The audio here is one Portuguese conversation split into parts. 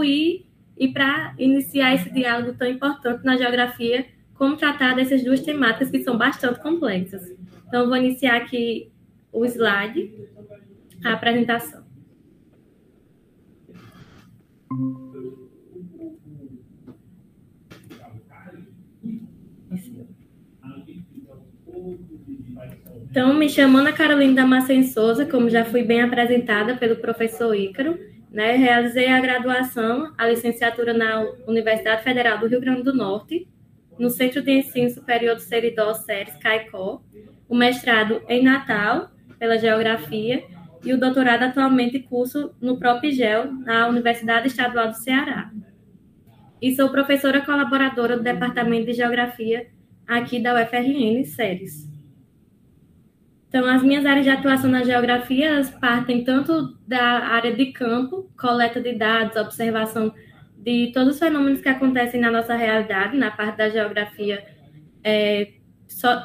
contribuir e para iniciar esse diálogo tão importante na geografia, como tratar dessas duas temáticas que são bastante complexas. Então, eu vou iniciar aqui o slide, a apresentação. Então, me chamo Ana Carolina Damasceno Souza, como já fui bem apresentada pelo professor Ícaro, né? Realizei a graduação, a licenciatura na Universidade Federal do Rio Grande do Norte, no Centro de Ensino Superior do Seridó, SERES, CAICó, o mestrado em Natal, pela Geografia, e o doutorado atualmente curso no PROPGEL, na Universidade Estadual do Ceará. E sou professora colaboradora do Departamento de Geografia aqui da UFRN, SERES. Então, as minhas áreas de atuação na geografia, elas partem tanto da área de campo, coleta de dados, observação de todos os fenômenos que acontecem na nossa realidade, na parte da geografia,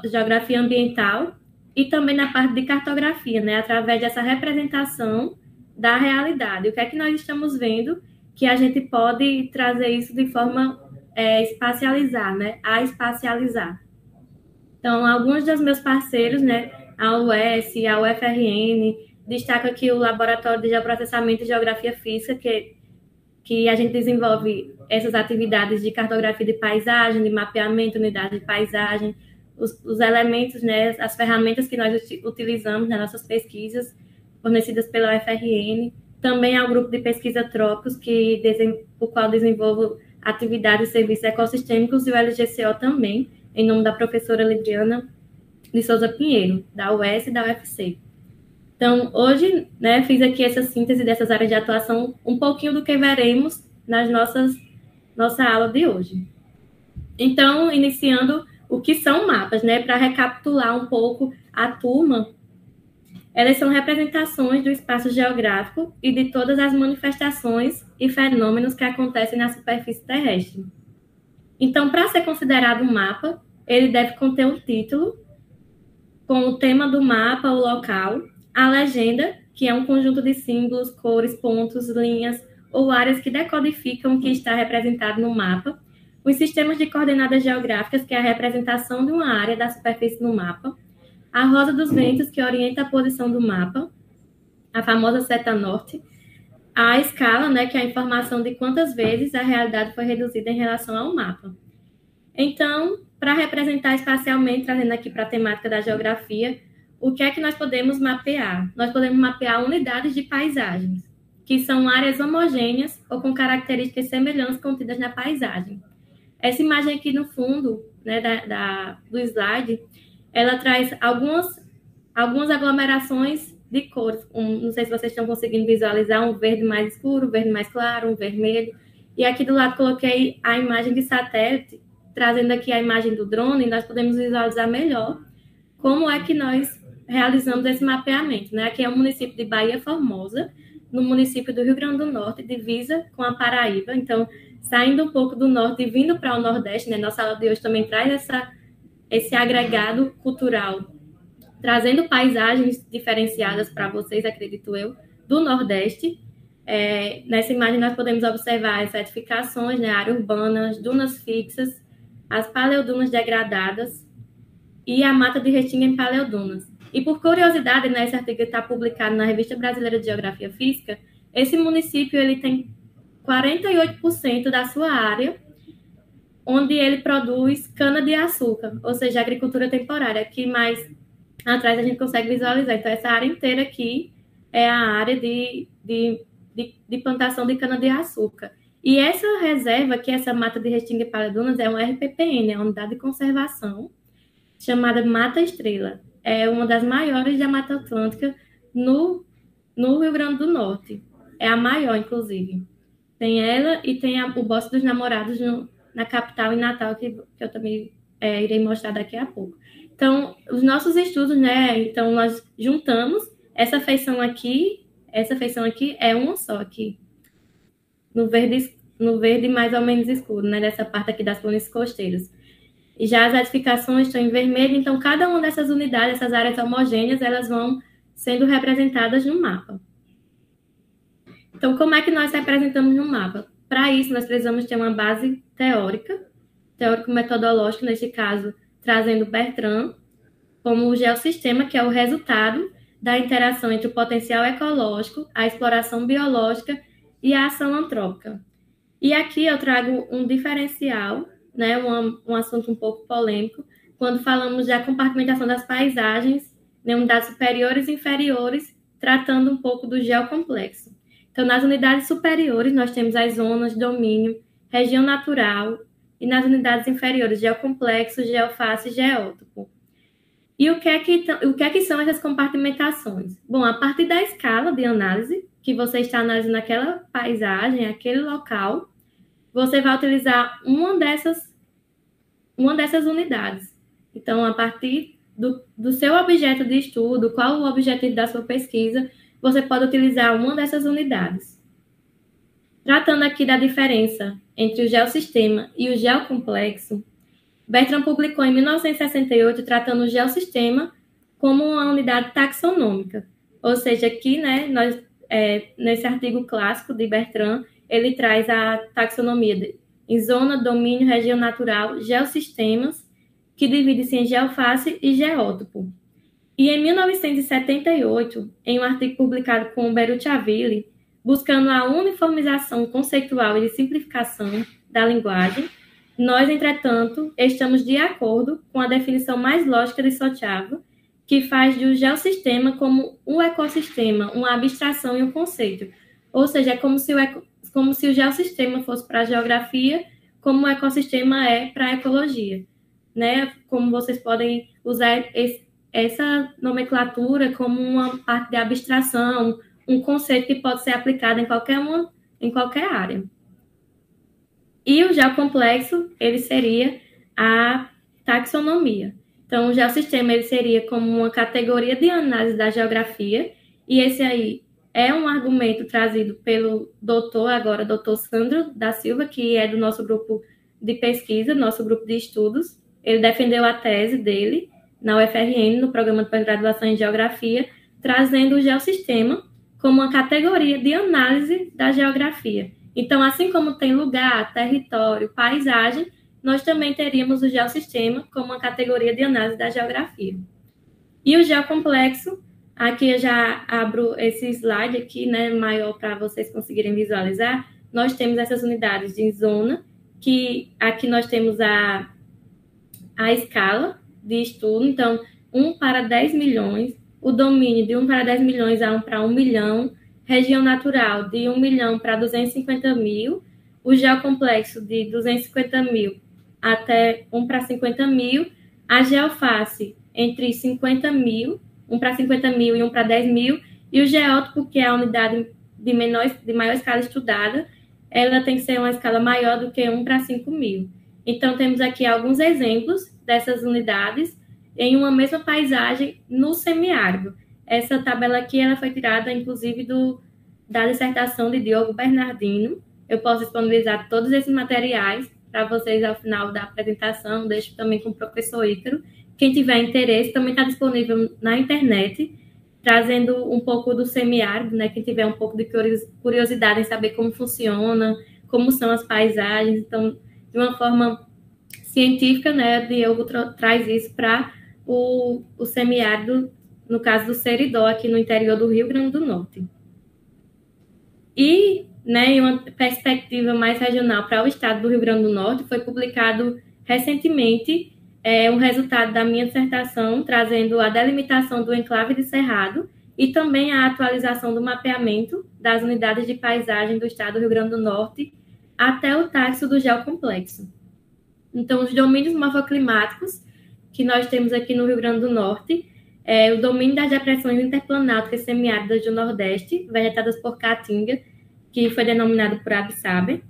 geografia ambiental, e também na parte de cartografia, né, através dessa representação da realidade. O que é que nós estamos vendo que a gente pode trazer isso de forma espacializar, né, a espacializar. Então, alguns dos meus parceiros, né, a UES, a UFRN, destaca aqui o Laboratório de Geoprocessamento e Geografia Física, que a gente desenvolve essas atividades de cartografia de paisagem, de mapeamento, unidade de paisagem, os elementos, né, as ferramentas que nós utilizamos nas nossas pesquisas, fornecidas pela UFRN. Também há o grupo de pesquisa Trópicos, o qual desenvolve atividades e serviços ecossistêmicos, e o LGCO também, em nome da professora Lidiana de Souza Pinheiro, da UES e da UFC. Então, hoje, né, fiz aqui essa síntese dessas áreas de atuação, um pouquinho do que veremos nas nossa aula de hoje. Então, iniciando o que são mapas, né, para recapitular um pouco a turma, elas são representações do espaço geográfico e de todas as manifestações e fenômenos que acontecem na superfície terrestre. Então, para ser considerado um mapa, ele deve conter um título, com o tema do mapa, o local, a legenda, que é um conjunto de símbolos, cores, pontos, linhas ou áreas que decodificam o que está representado no mapa, os sistemas de coordenadas geográficas, que é a representação de uma área da superfície no mapa, a rosa dos ventos, que orienta a posição do mapa, a famosa seta norte, a escala, né, que é a informação de quantas vezes a realidade foi reduzida em relação ao mapa. Então, para representar espacialmente, trazendo aqui para a temática da geografia, o que é que nós podemos mapear? Nós podemos mapear unidades de paisagens, que são áreas homogêneas ou com características semelhantes contidas na paisagem. Essa imagem aqui no fundo, né, do slide, ela traz algumas aglomerações de cores. Não sei se vocês estão conseguindo visualizar um verde mais escuro, um verde mais claro, um vermelho. E aqui do lado coloquei a imagem de satélite, trazendo aqui a imagem do drone, nós podemos visualizar melhor como é que nós realizamos esse mapeamento, né? Aqui é o município de Bahia Formosa, no município do Rio Grande do Norte, divisa com a Paraíba. Então, saindo um pouco do norte e vindo para o nordeste, né? Nossa aula de hoje também traz esse agregado cultural, trazendo paisagens diferenciadas para vocês, acredito eu, do nordeste. Nessa imagem nós podemos observar as edificações, né? Área urbana, as dunas fixas, as paleodunas degradadas e a mata de restinga em paleodunas. E por curiosidade, né, esse artigo está publicado na Revista Brasileira de Geografia Física, esse município ele tem 48% da sua área onde ele produz cana-de-açúcar, ou seja, agricultura temporária, que mais atrás a gente consegue visualizar. Então, essa área inteira aqui é a área de plantação de cana-de-açúcar. E essa reserva, que é essa mata de restinga e paleodunas, é uma RPPN, é uma unidade de conservação, chamada Mata Estrela. É uma das maiores da Mata Atlântica no Rio Grande do Norte. É a maior, inclusive. Tem ela e tem o Bosque dos Namorados na capital, em Natal, que eu também irei mostrar daqui a pouco. Então, os nossos estudos, né? Então, nós juntamos essa feição aqui é uma só aqui, no verde mais ou menos escuro, né? Dessa parte aqui das planícies costeiras. E já as edificações estão em vermelho, então cada uma dessas unidades, essas áreas homogêneas, elas vão sendo representadas no mapa. Então, como é que nós representamos no mapa? Para isso, nós precisamos ter uma base teórica, teórico-metodológica, neste caso, trazendo Bertrand como o geossistema, que é o resultado da interação entre o potencial ecológico, a exploração biológica e a ação antrópica. E aqui eu trago um diferencial, né, um assunto um pouco polêmico, quando falamos da compartimentação das paisagens em unidades superiores e inferiores, tratando um pouco do geocomplexo. Então, nas unidades superiores, nós temos as zonas de domínio, região natural, e nas unidades inferiores, geocomplexo, geoface e geótopo. E o que é que são essas compartimentações? Bom, a partir da escala de análise, que você está analisando aquela paisagem, aquele local, você vai utilizar uma dessas unidades. Então, a partir do seu objeto de estudo, qual o objetivo da sua pesquisa, você pode utilizar uma dessas unidades. Tratando aqui da diferença entre o geossistema e o geocomplexo, Bertrand publicou em 1968 tratando o geossistema como uma unidade taxonômica. Ou seja, aqui, né, nesse artigo clássico de Bertrand, ele traz a taxonomia em zona, domínio, região natural, geossistemas, que divide-se em geoface e geótopo. E em 1978, em um artigo publicado com Beruchaville, buscando a uniformização conceitual e de simplificação da linguagem, nós, entretanto, estamos de acordo com a definição mais lógica de Sochavo, que faz do geossistema como um ecossistema, uma abstração e um conceito. Ou seja, é como se o geossistema fosse para a geografia, como o ecossistema é para a ecologia. Né? Como vocês podem usar essa nomenclatura como uma parte de abstração, um conceito que pode ser aplicado em qualquer área. E o geocomplexo, ele seria a taxonomia. Então, o geossistema ele seria como uma categoria de análise da geografia, e esse aí é um argumento trazido pelo doutor Sandro da Silva, que é do nosso grupo de pesquisa, nosso grupo de estudos. Ele defendeu a tese dele na UFRN, no programa de pós-graduação em Geografia, trazendo o geossistema como uma categoria de análise da geografia. Então, assim como tem lugar, território, paisagem, nós também teríamos o geossistema como uma categoria de análise da geografia. E o geocomplexo, aqui eu já abro esse slide aqui, né, maior para vocês conseguirem visualizar. Nós temos essas unidades de zona, que aqui nós temos a escala de estudo, então 1 para 10 milhões, o domínio de 1 para 10 milhões a 1 para 1 milhão, região natural de 1 milhão para 250 mil, o geocomplexo de 250 mil até 1 para 50 mil, a geoface entre 50 mil, 1 para 50 mil e 1 para 10 mil, e o geótopo, que é a unidade de maior escala estudada, ela tem que ser uma escala maior do que 1 para 5 mil. Então, temos aqui alguns exemplos dessas unidades em uma mesma paisagem no semiárido. Essa tabela aqui ela foi tirada, inclusive, da dissertação de Diogo Bernardino. Eu posso disponibilizar todos esses materiais para vocês ao final da apresentação, deixo também com o professor Ícaro. Quem tiver interesse, também está disponível na internet, trazendo um pouco do semiárido, né? Quem tiver um pouco de curiosidade em saber como funciona, como são as paisagens. Então, de uma forma científica, né, Diogo traz isso para o semiárido, no caso do Seridó, aqui no interior do Rio Grande do Norte. E, né, em uma perspectiva mais regional para o estado do Rio Grande do Norte, foi publicado recentemente um resultado da minha dissertação, trazendo a delimitação do enclave de Cerrado e também a atualização do mapeamento das unidades de paisagem do estado do Rio Grande do Norte até o taxo do geocomplexo. Então, os domínios morfoclimáticos que nós temos aqui no Rio Grande do Norte, o domínio das depressões interplanáticas semiáridas do Nordeste, vegetadas por Caatinga, que foi denominado por Absaber,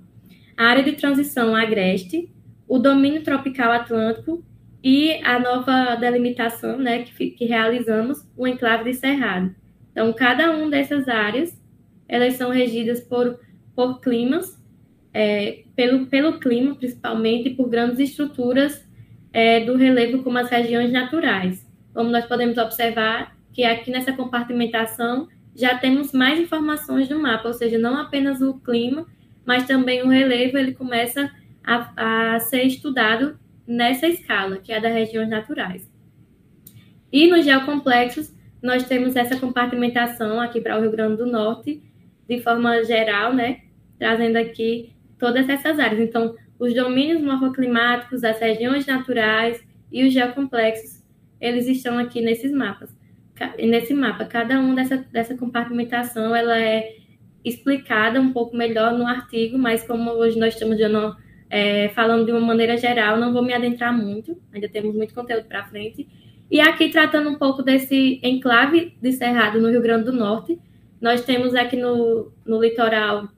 a área de transição agreste, o domínio tropical atlântico e a nova delimitação, né, que realizamos, o enclave de Cerrado. Então, cada uma dessas áreas, elas são regidas por climas, pelo clima, principalmente, e por grandes estruturas do relevo, como as regiões naturais. Como nós podemos observar que aqui nessa compartimentação já temos mais informações do mapa, ou seja, não apenas o clima, mas também o relevo ele começa a ser estudado nessa escala, que é a das regiões naturais. E nos geocomplexos, nós temos essa compartimentação aqui para o Rio Grande do Norte, de forma geral, né, trazendo aqui todas essas áreas. Então, os domínios morfoclimáticos, as regiões naturais e os geocomplexos, eles estão aqui nesses mapas. Nesse mapa, cada um dessa compartimentação, ela é explicada um pouco melhor no artigo, mas como hoje nós estamos falando de uma maneira geral, não vou me adentrar muito, ainda temos muito conteúdo para frente. E aqui, tratando um pouco desse enclave de Cerrado no Rio Grande do Norte, nós temos aqui no litoral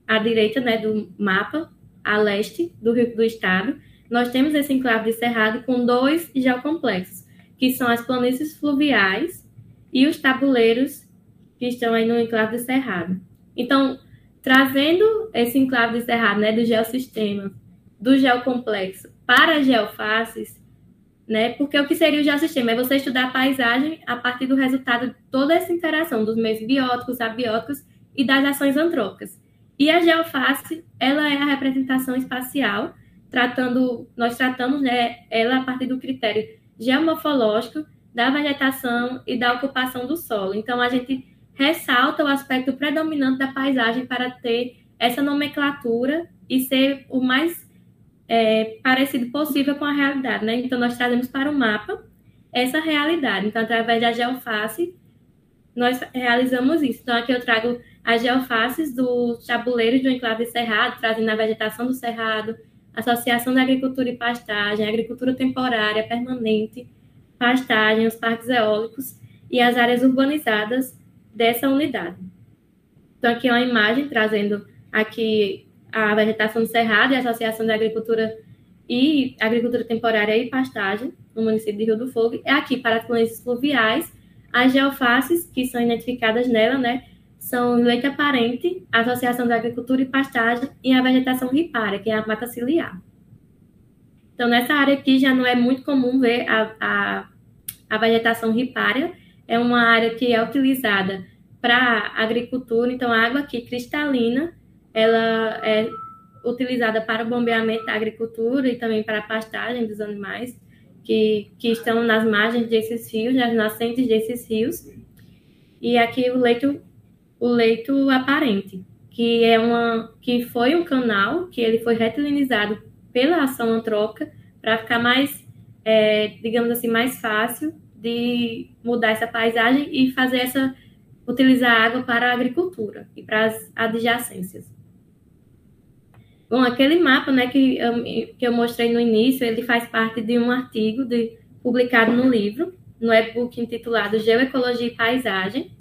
à direita, né, do mapa, a leste do estado, nós temos esse enclave de Cerrado com 2 geocomplexos, que são as planícies fluviais e os tabuleiros que estão aí no enclave de Cerrado. Então, trazendo esse enclave de Cerrado, né, do geossistema, do geocomplexo para as geofaces, né, porque o que seria o geossistema? É você estudar a paisagem a partir do resultado de toda essa interação dos meios bióticos, abióticos e das ações antrópicas. E a geoface, ela é a representação espacial, nós tratamos, né, ela a partir do critério geomorfológico, da vegetação e da ocupação do solo. Então, a gente ressalta o aspecto predominante da paisagem para ter essa nomenclatura e ser o mais parecido possível com a realidade, né? Então, nós trazemos para o mapa essa realidade. Então, através da geoface, nós realizamos isso. Então, aqui eu trago as geofaces dos tabuleiros do enclave de Cerrado, trazendo a vegetação do Cerrado, associação da agricultura e pastagem, agricultura temporária, permanente, pastagem, os parques eólicos e as áreas urbanizadas dessa unidade. Então, aqui é uma imagem trazendo aqui a vegetação do Cerrado e a associação da agricultura temporária e pastagem no município de Rio do Fogo. É aqui para as planícies fluviais, as geofaces que são identificadas nela, né, são leito aparente, a associação da agricultura e pastagem e a vegetação ripária, que é a mata ciliar. Então, nessa área aqui já não é muito comum ver a vegetação ripária, é uma área que é utilizada para agricultura, então a água aqui cristalina, ela é utilizada para o bombeamento da agricultura e também para a pastagem dos animais que estão nas margens desses rios, nas nascentes desses rios. E aqui o leito aparente, que foi um canal que ele foi retilinizado pela ação antrópica para ficar mais, digamos assim, mais fácil de mudar essa paisagem e utilizar a água para a agricultura e para as adjacências. Bom, aquele mapa, né, que eu mostrei no início, ele faz parte de um artigo publicado no livro, no e-book intitulado Geoecologia e Paisagem,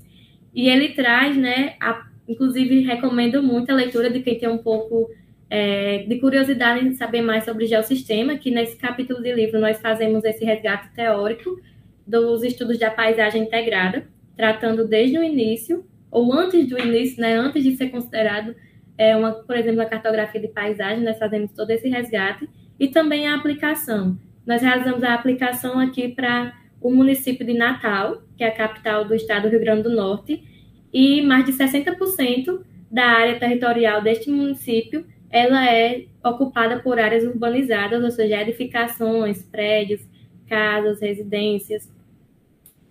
e ele traz, né, inclusive recomendo muito a leitura de quem tem um pouco de curiosidade em saber mais sobre geossistema, que nesse capítulo de livro nós fazemos esse resgate teórico dos estudos da paisagem integrada, tratando desde o início, ou antes do início, né, antes de ser considerado por exemplo, a cartografia de paisagem, nós fazemos todo esse resgate, e também a aplicação. Nós realizamos a aplicação aqui para o município de Natal, que é a capital do estado do Rio Grande do Norte, e mais de 60% da área territorial deste município, ela é ocupada por áreas urbanizadas, ou seja, edificações, prédios, casas, residências.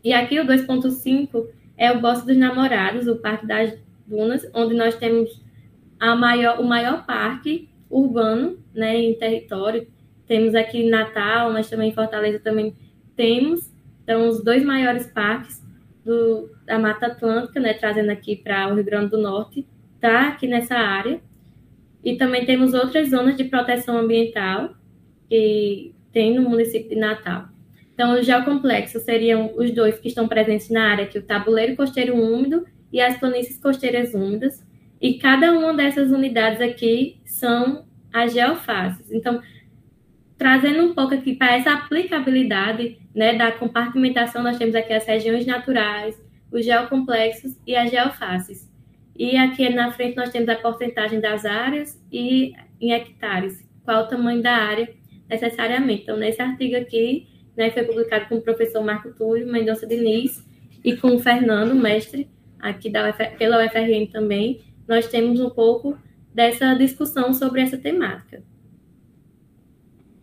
E aqui o 2.5 é o Bosque dos Namorados, o Parque das Dunas, onde nós temos o maior parque urbano, né, em território. Temos aqui em Natal, mas também em Fortaleza também temos. Então, os 2 maiores parques da Mata Atlântica, né, trazendo aqui para o Rio Grande do Norte, está aqui nessa área. E também temos outras zonas de proteção ambiental que tem no município de Natal. Então, os geocomplexos seriam os 2 que estão presentes na área, que é o tabuleiro costeiro úmido e as planícies costeiras úmidas. E cada uma dessas unidades aqui são as geofaces. Então, trazendo um pouco aqui para essa aplicabilidade, né, da compartimentação, nós temos aqui as regiões naturais, os geocomplexos e as geofaces. E aqui na frente nós temos a porcentagem das áreas e em hectares, qual o tamanho da área necessariamente. Então, nesse artigo aqui, né, foi publicado com o professor Marco Túlio Mendonça Diniz e com o Fernando, mestre, aqui pela UFRN também, nós temos um pouco dessa discussão sobre essa temática.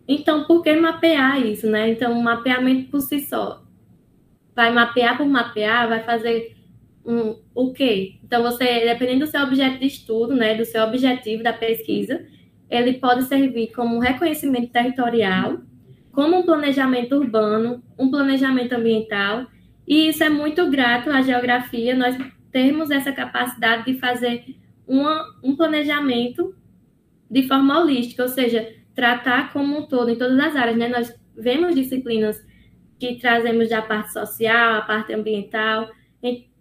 Então, por que mapear isso, né? Então, o mapeamento por si só vai mapear por mapear, vai fazer o quê? Então, você, dependendo do seu objeto de estudo, né, do seu objetivo da pesquisa, ele pode servir como um reconhecimento territorial, como um planejamento urbano, um planejamento ambiental, e isso é muito grato à geografia, nós temos essa capacidade de fazer um planejamento de forma holística, ou seja, tratar como um todo, em todas as áreas, né? Nós vemos disciplinas que trazemos da parte social, a parte ambiental,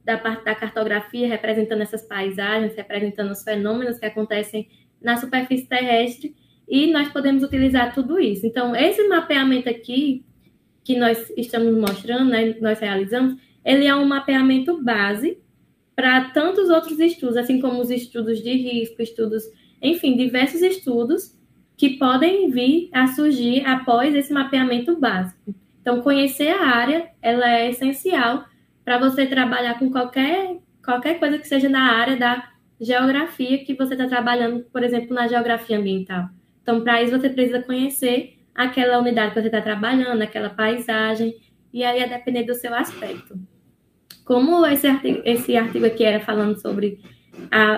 da parte da cartografia, representando essas paisagens, representando os fenômenos que acontecem na superfície terrestre, e nós podemos utilizar tudo isso. Então, esse mapeamento aqui, que nós estamos mostrando, né, nós realizamos, ele é um mapeamento base para tantos outros estudos, assim como os estudos de risco, estudos, enfim, diversos estudos que podem vir a surgir após esse mapeamento básico. Então, conhecer a área, ela é essencial para você trabalhar com qualquer coisa que seja na área da geografia que você está trabalhando, por exemplo, na geografia ambiental. Então, para isso, você precisa conhecer aquela unidade que você está trabalhando, aquela paisagem, e aí é depender do seu aspecto. Como esse artigo aqui era falando sobre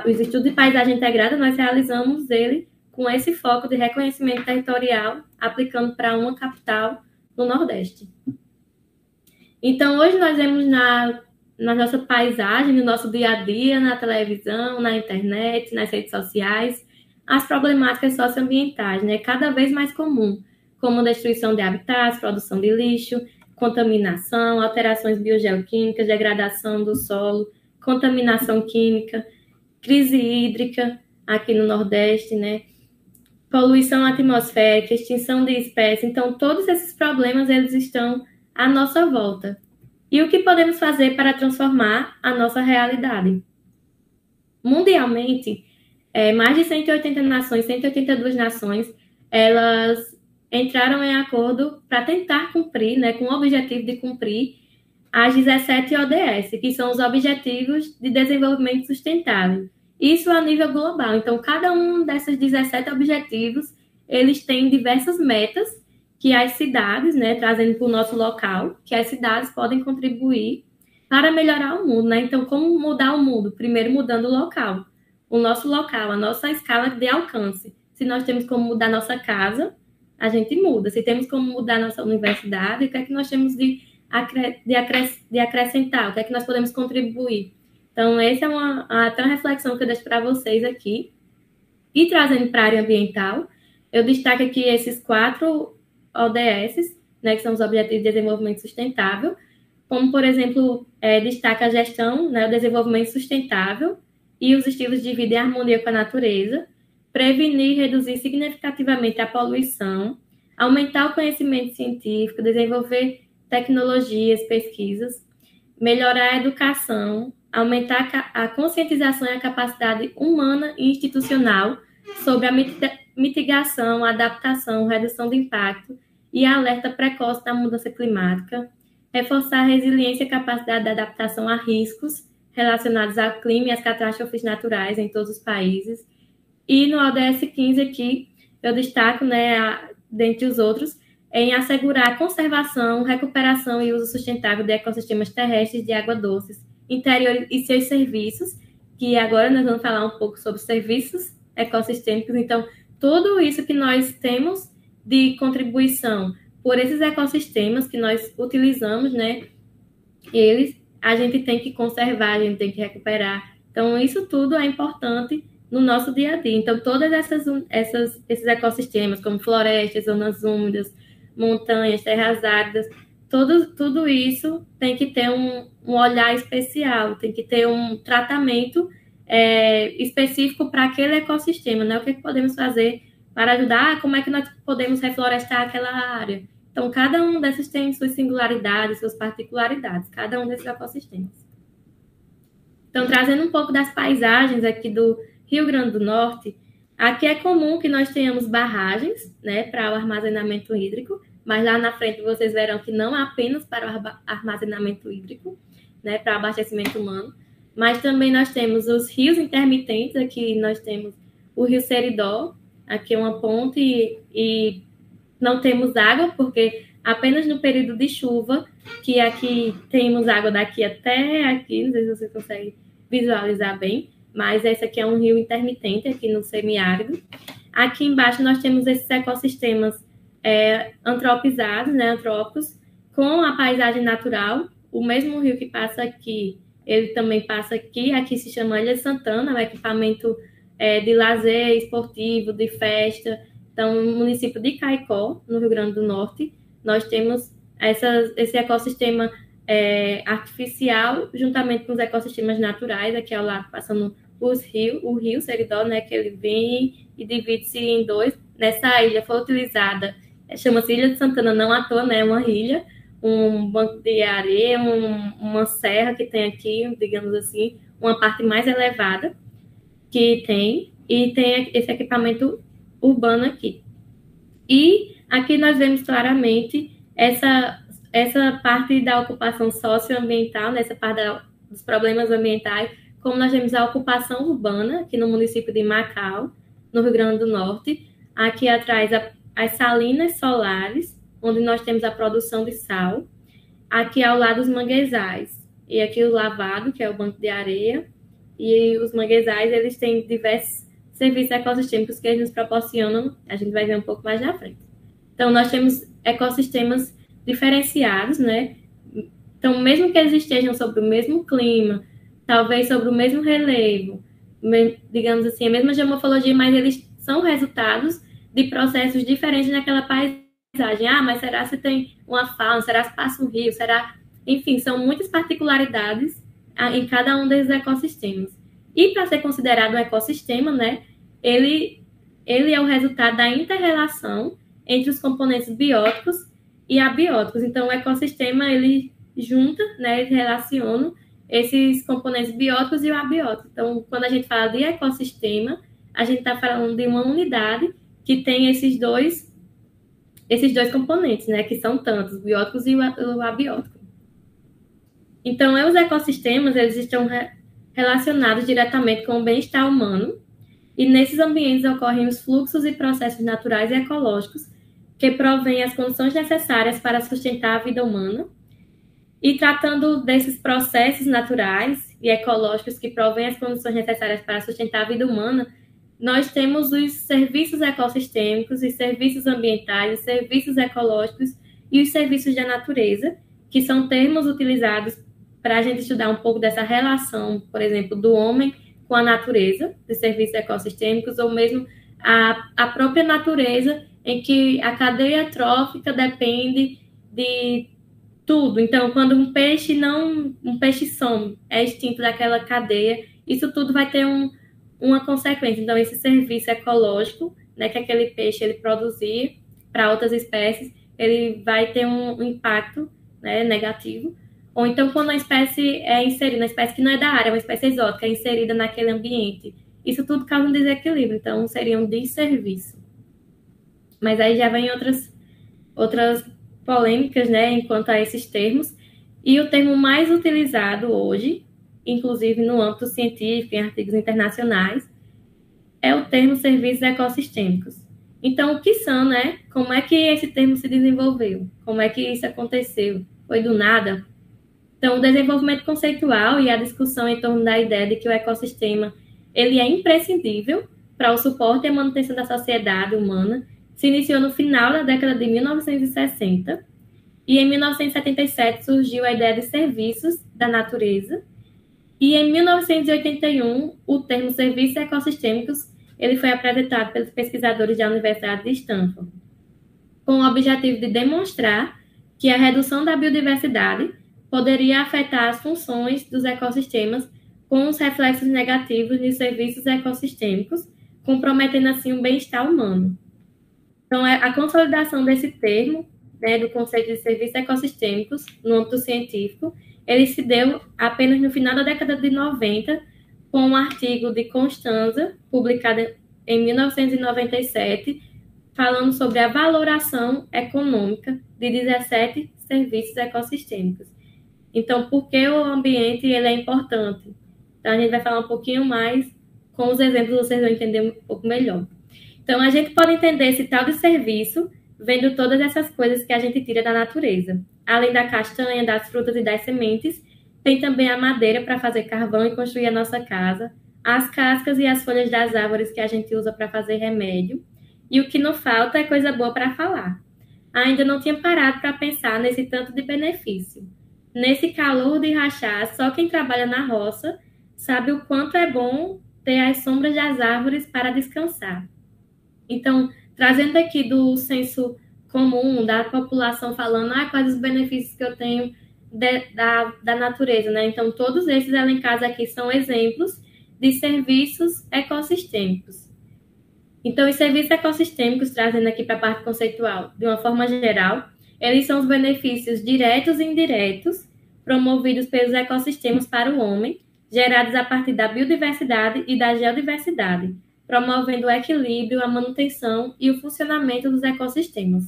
os estudos de paisagem integrada, nós realizamos ele com esse foco de reconhecimento territorial, aplicando para uma capital no Nordeste. Então, hoje nós vemos na nossa paisagem, no nosso dia a dia, na televisão, na internet, nas redes sociais, as problemáticas socioambientais, né? Cada vez mais comum, como destruição de habitats, produção de lixo, contaminação, alterações biogeoquímicas, degradação do solo, contaminação química, crise hídrica aqui no Nordeste, né? Poluição atmosférica, extinção de espécies. Então, todos esses problemas, eles estão à nossa volta. E o que podemos fazer para transformar a nossa realidade? Mundialmente, mais de 180 nações, 182 nações, elas entraram em acordo para tentar cumprir, né, com o objetivo de cumprir as 17 ODS, que são os Objetivos de Desenvolvimento Sustentável. Isso a nível global. Então, cada um desses 17 objetivos, eles têm diversas metas que as cidades, né, trazendo para o nosso local, que as cidades podem contribuir para melhorar o mundo, né? Então, como mudar o mundo? Primeiro, mudando o local. O nosso local, a nossa escala de alcance. Se nós temos como mudar nossa casa, a gente muda. Se temos como mudar nossa universidade, o que é que nós temos de acrescentar? O que é que nós podemos contribuir? Então, essa é até uma reflexão que eu deixo para vocês aqui. E trazendo para a área ambiental, eu destaco aqui esses 4 ODS, né, que são os Objetivos de Desenvolvimento Sustentável, como, por exemplo, destaca a gestão, né, o desenvolvimento sustentável e os estilos de vida em harmonia com a natureza, prevenir e reduzir significativamente a poluição, aumentar o conhecimento científico, desenvolver tecnologias, pesquisas, melhorar a educação, aumentar a conscientização e a capacidade humana e institucional sobre a mitigação, adaptação, redução de impacto e alerta precoce da mudança climática, reforçar a resiliência e capacidade de adaptação a riscos relacionados ao clima e às catástrofes naturais em todos os países. E no ODS 15 aqui, eu destaco, né, dentre os outros, em assegurar a conservação, recuperação e uso sustentável de ecossistemas terrestres de água doces, interior e seus serviços, que agora nós vamos falar um pouco sobre serviços ecossistêmicos. Então, tudo isso que nós temos de contribuição por esses ecossistemas que nós utilizamos, né, a gente tem que conservar, a gente tem que recuperar. Então, isso tudo é importante no nosso dia a dia. Então, todas esses ecossistemas, como florestas, zonas úmidas, montanhas, terras áridas, tudo isso tem que ter um olhar especial, tem que ter um tratamento específico para aquele ecossistema, né? O que podemos fazer para ajudar? Como é que nós podemos reflorestar aquela área? Então, cada um desses tem suas singularidades, suas particularidades, cada um desses ecossistemas. Então, trazendo um pouco das paisagens aqui do Rio Grande do Norte, aqui é comum que nós tenhamos barragens, né, para o armazenamento hídrico, mas lá na frente vocês verão que não é apenas para o armazenamento hídrico, né, para abastecimento humano, mas também nós temos os rios intermitentes, aqui nós temos o Rio Seridó, aqui é uma ponte e não temos água, porque apenas no período de chuva, que aqui temos água daqui até aqui, não sei se você consegue visualizar bem, mas esse aqui é um rio intermitente aqui no semiárido. Aqui embaixo nós temos esses ecossistemas antropizados, né, antrópicos, com a paisagem natural. O mesmo rio que passa aqui, ele também passa aqui. Aqui se chama Ilha de Santana, um equipamento de lazer esportivo, de festa. Então, no município de Caicó, no Rio Grande do Norte, nós temos esse ecossistema artificial, juntamente com os ecossistemas naturais, aqui ao lado, passando o rio Seridó, né, que ele vem e divide-se em dois. Nessa ilha foi utilizada, chama-se Ilha de Santana, não à toa, né, é uma ilha, um banco de areia, uma serra que tem aqui, digamos assim, uma parte mais elevada que tem, e tem esse equipamento urbano aqui. E aqui nós vemos claramente essa parte da ocupação socioambiental, nessa parte dos problemas ambientais, como nós temos a ocupação urbana aqui no município de Macau, no Rio Grande do Norte. Aqui atrás as salinas solares, onde nós temos a produção de sal. Aqui ao lado os manguezais. E aqui o lavado, que é o banco de areia. E os manguezais, eles têm diversos serviços ecossistêmicos que eles nos proporcionam. A gente vai ver um pouco mais na frente. Então, nós temos ecossistemas diferenciados, né? Então, mesmo que eles estejam sobre o mesmo clima, talvez sobre o mesmo relevo, digamos assim, a mesma geomorfologia, mas eles são resultados de processos diferentes naquela paisagem. Ah, mas será se tem uma fauna? Será se passa um rio? Será... Enfim, são muitas particularidades em cada um desses ecossistemas. E para ser considerado um ecossistema, né, ele é o resultado da inter-relação entre os componentes bióticos e abióticos. Então, o ecossistema, ele junta, né, ele relaciona esses componentes bióticos e o abiótico. Então, quando a gente fala de ecossistema, a gente está falando de uma unidade que tem esses dois componentes, né, que são tantos, os bióticos e o abiótico. Então, os ecossistemas, eles estão relacionados diretamente com o bem-estar humano, e nesses ambientes ocorrem os fluxos e processos naturais e ecológicos que provêm as condições necessárias para sustentar a vida humana. E tratando desses processos naturais e ecológicos que provêm as condições necessárias para sustentar a vida humana, nós temos os serviços ecossistêmicos, os serviços ambientais, os serviços ecológicos e os serviços da natureza, que são termos utilizados para a gente estudar um pouco dessa relação, por exemplo, do homem com a natureza, dos serviços ecossistêmicos, ou mesmo a própria natureza, em que a cadeia trófica depende de tudo. Então, quando um peixe some, é extinto daquela cadeia, isso tudo vai ter uma consequência. Então, esse serviço ecológico, né, que aquele peixe ele produzir para outras espécies, ele vai ter um impacto, né, negativo. Ou então, quando a espécie é inserida, uma espécie que não é da área, uma espécie exótica, é inserida naquele ambiente, isso tudo causa um desequilíbrio. Então, seria um desserviço. Mas aí já vem outras polêmicas, né, enquanto a esses termos. E o termo mais utilizado hoje, inclusive no âmbito científico, em artigos internacionais, é o termo serviços ecossistêmicos. Então, o que são, né? Como é que esse termo se desenvolveu? Como é que isso aconteceu? Foi do nada? Então, o desenvolvimento conceitual e a discussão em torno da ideia de que o ecossistema ele é imprescindível para o suporte e a manutenção da sociedade humana se iniciou no final da década de 1960 e em 1977 surgiu a ideia de serviços da natureza e em 1981 o termo serviços ecossistêmicos ele foi apresentado pelos pesquisadores da Universidade de Stanford com o objetivo de demonstrar que a redução da biodiversidade poderia afetar as funções dos ecossistemas com os reflexos negativos de serviços ecossistêmicos, comprometendo assim o bem-estar humano. Então, a consolidação desse termo, né, do conceito de serviços ecossistêmicos no âmbito científico, ele se deu apenas no final da década de 90, com um artigo de Constanza, publicado em 1997, falando sobre a valoração econômica de 17 serviços ecossistêmicos. Então, por que o ambiente ele é importante? Então, a gente vai falar um pouquinho mais com os exemplos vocês vão entender um pouco melhor. Então, a gente pode entender esse tal de serviço vendo todas essas coisas que a gente tira da natureza. Além da castanha, das frutas e das sementes, tem também a madeira para fazer carvão e construir a nossa casa, as cascas e as folhas das árvores que a gente usa para fazer remédio, e o que não falta é coisa boa para falar. Ainda não tinha parado para pensar nesse tanto de benefício. Nesse calor de rachar, só quem trabalha na roça sabe o quanto é bom ter as sombras das árvores para descansar. Então, trazendo aqui do senso comum, da população falando quais os benefícios que eu tenho da natureza, né? Então, todos esses elencados aqui são exemplos de serviços ecossistêmicos. Então, os serviços ecossistêmicos, trazendo aqui para a parte conceitual, de uma forma geral, eles são os benefícios diretos e indiretos promovidos pelos ecossistemas para o homem, gerados a partir da biodiversidade e da geodiversidade, promovendo o equilíbrio, a manutenção e o funcionamento dos ecossistemas.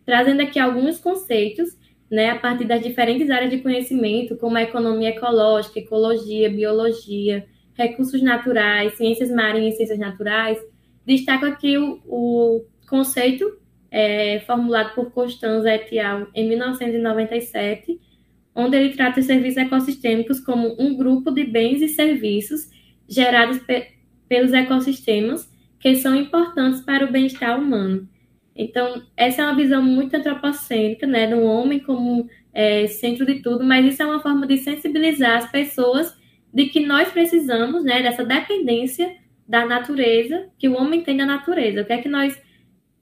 Trazendo aqui alguns conceitos, né, a partir das diferentes áreas de conhecimento, como a economia ecológica, ecologia, biologia, recursos naturais, ciências marinhas e ciências naturais. Destaco aqui o conceito formulado por Constanza et al. Em 1997, onde ele trata os serviços ecossistêmicos como um grupo de bens e serviços gerados pelos ecossistemas que são importantes para o bem-estar humano. Então, essa é uma visão muito antropocêntrica, né, do homem como centro de tudo, mas isso é uma forma de sensibilizar as pessoas de que nós precisamos, né, dessa dependência da natureza, que o homem tem da natureza. O que é que nós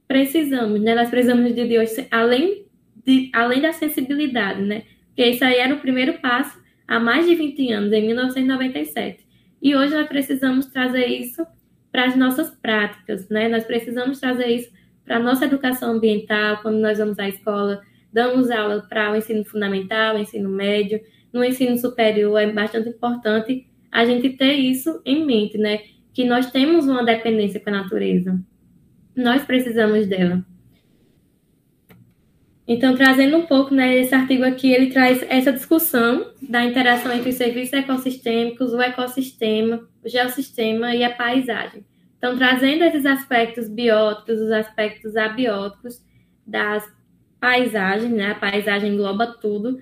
precisamos, né? Nós precisamos de Deus além da sensibilidade, né? Porque isso aí era o primeiro passo há mais de 20 anos, em 1997. E hoje nós precisamos trazer isso para as nossas práticas, né? Nós precisamos trazer isso para a nossa educação ambiental, quando nós vamos à escola, damos aula para o ensino fundamental, o ensino médio, no ensino superior, é bastante importante a gente ter isso em mente, né? Que nós temos uma dependência com a natureza. Nós precisamos dela. Então, trazendo um pouco, né, esse artigo aqui, ele traz essa discussão da interação entre os serviços ecossistêmicos, o ecossistema, o geossistema e a paisagem. Então, trazendo esses aspectos bióticos, os aspectos abióticos das paisagens, né, a paisagem engloba tudo,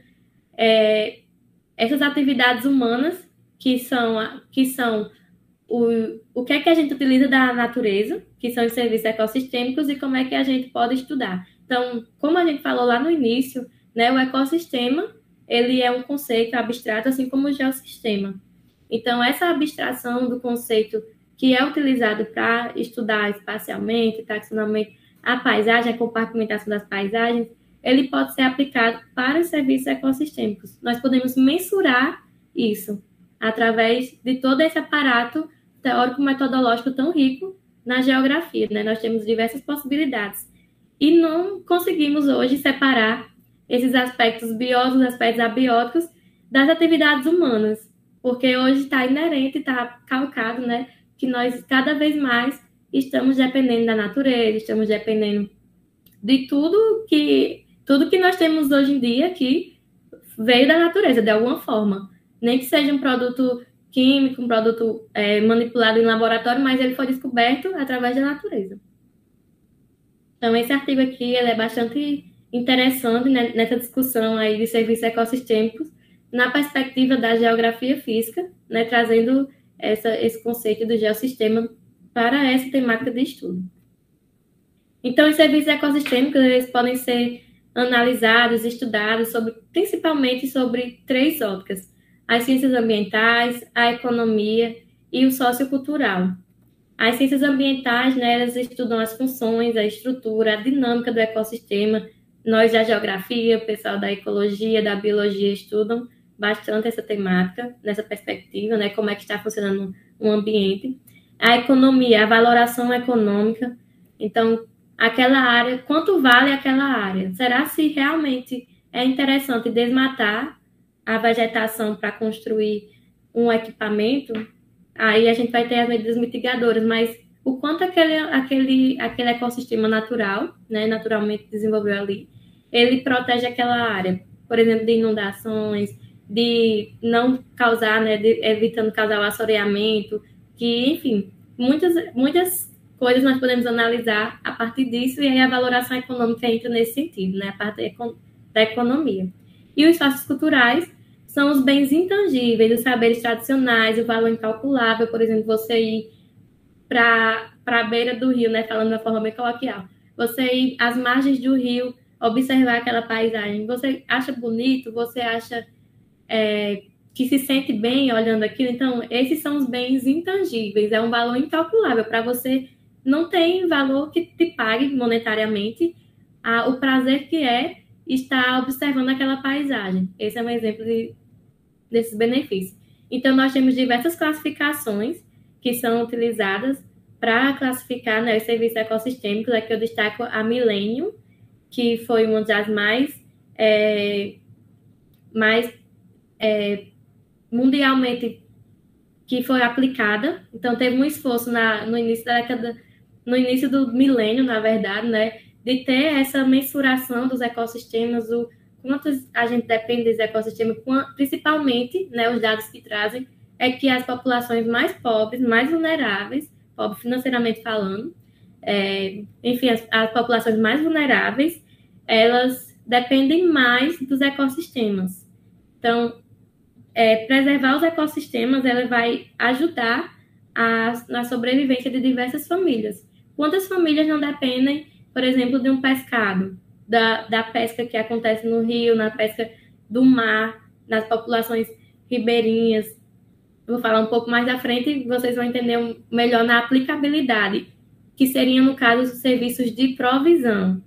essas atividades humanas que são o que é que a gente utiliza da natureza, que são os serviços ecossistêmicos, e como é que a gente pode estudar. Então, como a gente falou lá no início, né, o ecossistema, ele é um conceito abstrato, assim como o geossistema. Então, essa abstração do conceito que é utilizado para estudar espacialmente, taxonomicamente, a paisagem, a compartimentação das paisagens, ele pode ser aplicado para os serviços ecossistêmicos. Nós podemos mensurar isso através de todo esse aparato teórico-metodológico tão rico na geografia, né? Nós temos diversas possibilidades. E não conseguimos hoje separar esses aspectos bióticos, aspectos abióticos, das atividades humanas, porque hoje está inerente, está calcado, né? Que nós cada vez mais estamos dependendo da natureza, estamos dependendo de tudo que nós temos hoje em dia que veio da natureza, de alguma forma. Nem que seja um produto químico, um produto manipulado em laboratório, mas ele foi descoberto através da natureza. Então, esse artigo aqui ele é bastante interessante, né, nessa discussão aí de serviços ecossistêmicos, na perspectiva da geografia física, né, trazendo esse conceito do geossistema para essa temática de estudo. Então, os serviços ecossistêmicos eles podem ser analisados, estudados, principalmente sobre 3 óticas: as ciências ambientais, a economia e o sociocultural. As ciências ambientais, né, elas estudam as funções, a estrutura, a dinâmica do ecossistema. Nós da geografia, o pessoal da ecologia, da biologia estudam bastante essa temática, nessa perspectiva, né, como é que está funcionando um ambiente. A economia, a valoração econômica. Então, aquela área, quanto vale aquela área? Será se realmente é interessante desmatar a vegetação para construir um equipamento? Aí a gente vai ter as medidas mitigadoras, mas o quanto aquele ecossistema natural, né, naturalmente desenvolveu ali, ele protege aquela área, por exemplo, de inundações, de não causar, né, evitando causar o assoreamento, que, enfim, muitas coisas nós podemos analisar a partir disso, e aí a valoração econômica entra nesse sentido, né? A parte da economia. E os espaços culturais são os bens intangíveis, os saberes tradicionais, o valor incalculável, por exemplo, você ir para a beira do rio, né? Falando de uma forma bem coloquial. Você ir às margens do rio, observar aquela paisagem. Você acha bonito? Você acha que se sente bem olhando aquilo? Então, esses são os bens intangíveis. É um valor incalculável. Para você, não tem valor que te pague monetariamente o prazer que é estar observando aquela paisagem. Esse é um exemplo desses benefícios. Então, nós temos diversas classificações que são utilizadas para classificar, né, os serviços ecossistêmicos. Aqui eu destaco a Millennium, que foi uma das mais mundialmente que foi aplicada. Então, teve um esforço no início da década, no início do milênio, na verdade, né, de ter essa mensuração dos ecossistemas, o quanto a gente depende dos ecossistemas, principalmente, né, os dados que trazem é que as populações mais pobres, mais vulneráveis, pobres financeiramente falando, enfim, as populações mais vulneráveis, elas dependem mais dos ecossistemas. Então, preservar os ecossistemas, ela vai ajudar na sobrevivência de diversas famílias. Quantas famílias não dependem, por exemplo, de um pescado, da pesca que acontece no rio, na pesca do mar, nas populações ribeirinhas? Vou falar um pouco mais à frente e vocês vão entender melhor na aplicabilidade, que seriam, no caso, os serviços de provisão.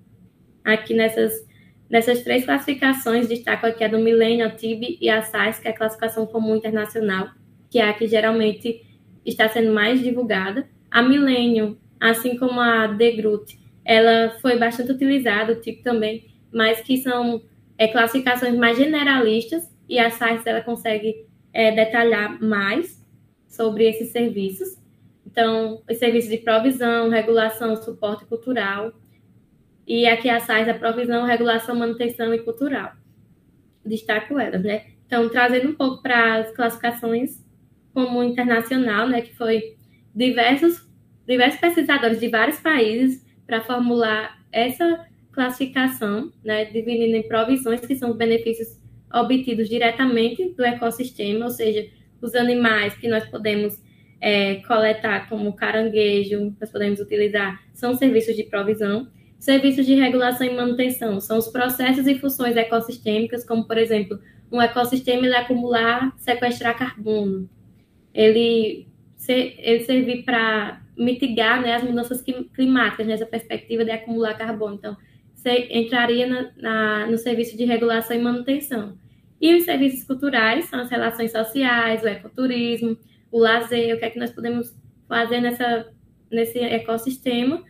Aqui nessas três classificações, destaco aqui a do Millennium, a TIB e a SAIS, que é a classificação comum internacional, que é a que geralmente está sendo mais divulgada. A Millennium, assim como a DGRUT, ela foi bastante utilizada, o TIB também, mas que são classificações mais generalistas, e a SAIS ela consegue detalhar mais sobre esses serviços. Então, os serviços de provisão, regulação, suporte cultural. E aqui a SAIS, a provisão, regulação, manutenção e cultural. Destaco elas, né? Então, trazendo um pouco para as classificações como internacional, né? Que foi diversos pesquisadores de vários países para formular essa classificação, né? Dividindo em provisões, que são os benefícios obtidos diretamente do ecossistema, ou seja, os animais que nós podemos coletar, como caranguejo, nós podemos utilizar, são serviços de provisão. Serviços de regulação e manutenção são os processos e funções ecossistêmicas, como, por exemplo, um ecossistema ele acumular, sequestrar carbono. Ele servir para mitigar, né, as mudanças climáticas, nessa perspectiva de acumular carbono. Então, você entraria no serviço de regulação e manutenção. E os serviços culturais são as relações sociais, o ecoturismo, o lazer, o que é que nós podemos fazer nesse ecossistema,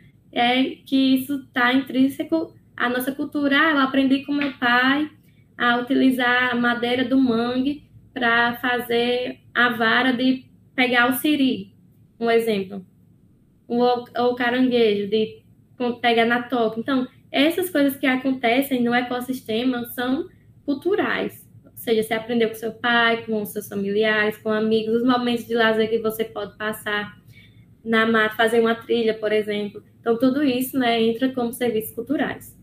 que isso está intrínseco à nossa cultura. Eu aprendi com meu pai a utilizar a madeira do mangue para fazer a vara de pegar o siri, um exemplo. Ou o caranguejo, de pegar na toca. Então, essas coisas que acontecem no ecossistema são culturais. Ou seja, você aprendeu com seu pai, com seus familiares, com amigos, os momentos de lazer que você pode passar na mata, fazer uma trilha, por exemplo. Então, tudo isso, né, entra como serviços culturais.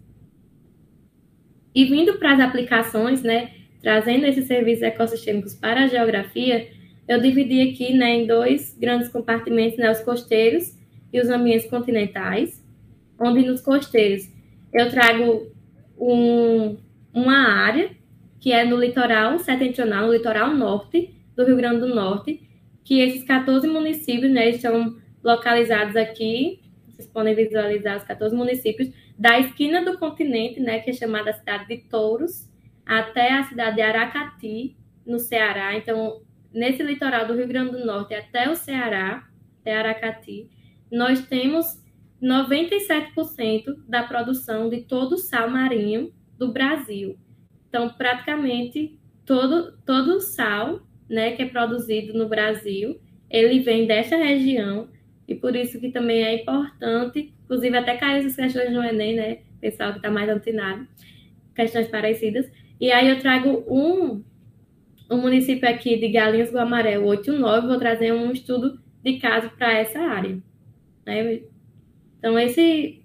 E vindo para as aplicações, né, trazendo esses serviços ecossistêmicos para a geografia, eu dividi aqui, né, em dois grandes compartimentos, né, os costeiros e os ambientes continentais, onde nos costeiros eu trago uma área que é no litoral setentrional, no litoral norte do Rio Grande do Norte, que esses 14 municípios, né, estão localizados aqui. Vocês podem visualizar os 14 municípios, da esquina do continente, né, que é chamada a cidade de Touros, até a cidade de Aracati, no Ceará. Então, nesse litoral do Rio Grande do Norte até o Ceará, até Aracati, nós temos 97% da produção de todo o sal marinho do Brasil. Então, praticamente, todo o sal, né, que é produzido no Brasil, ele vem dessa região, e por isso que também é importante, inclusive até caiu essas questões no Enem, né, pessoal que está mais antenado, questões parecidas. E aí eu trago um município aqui de Galinhas do Amarelo, 89, vou trazer um estudo de casos para essa área, né? Então, esse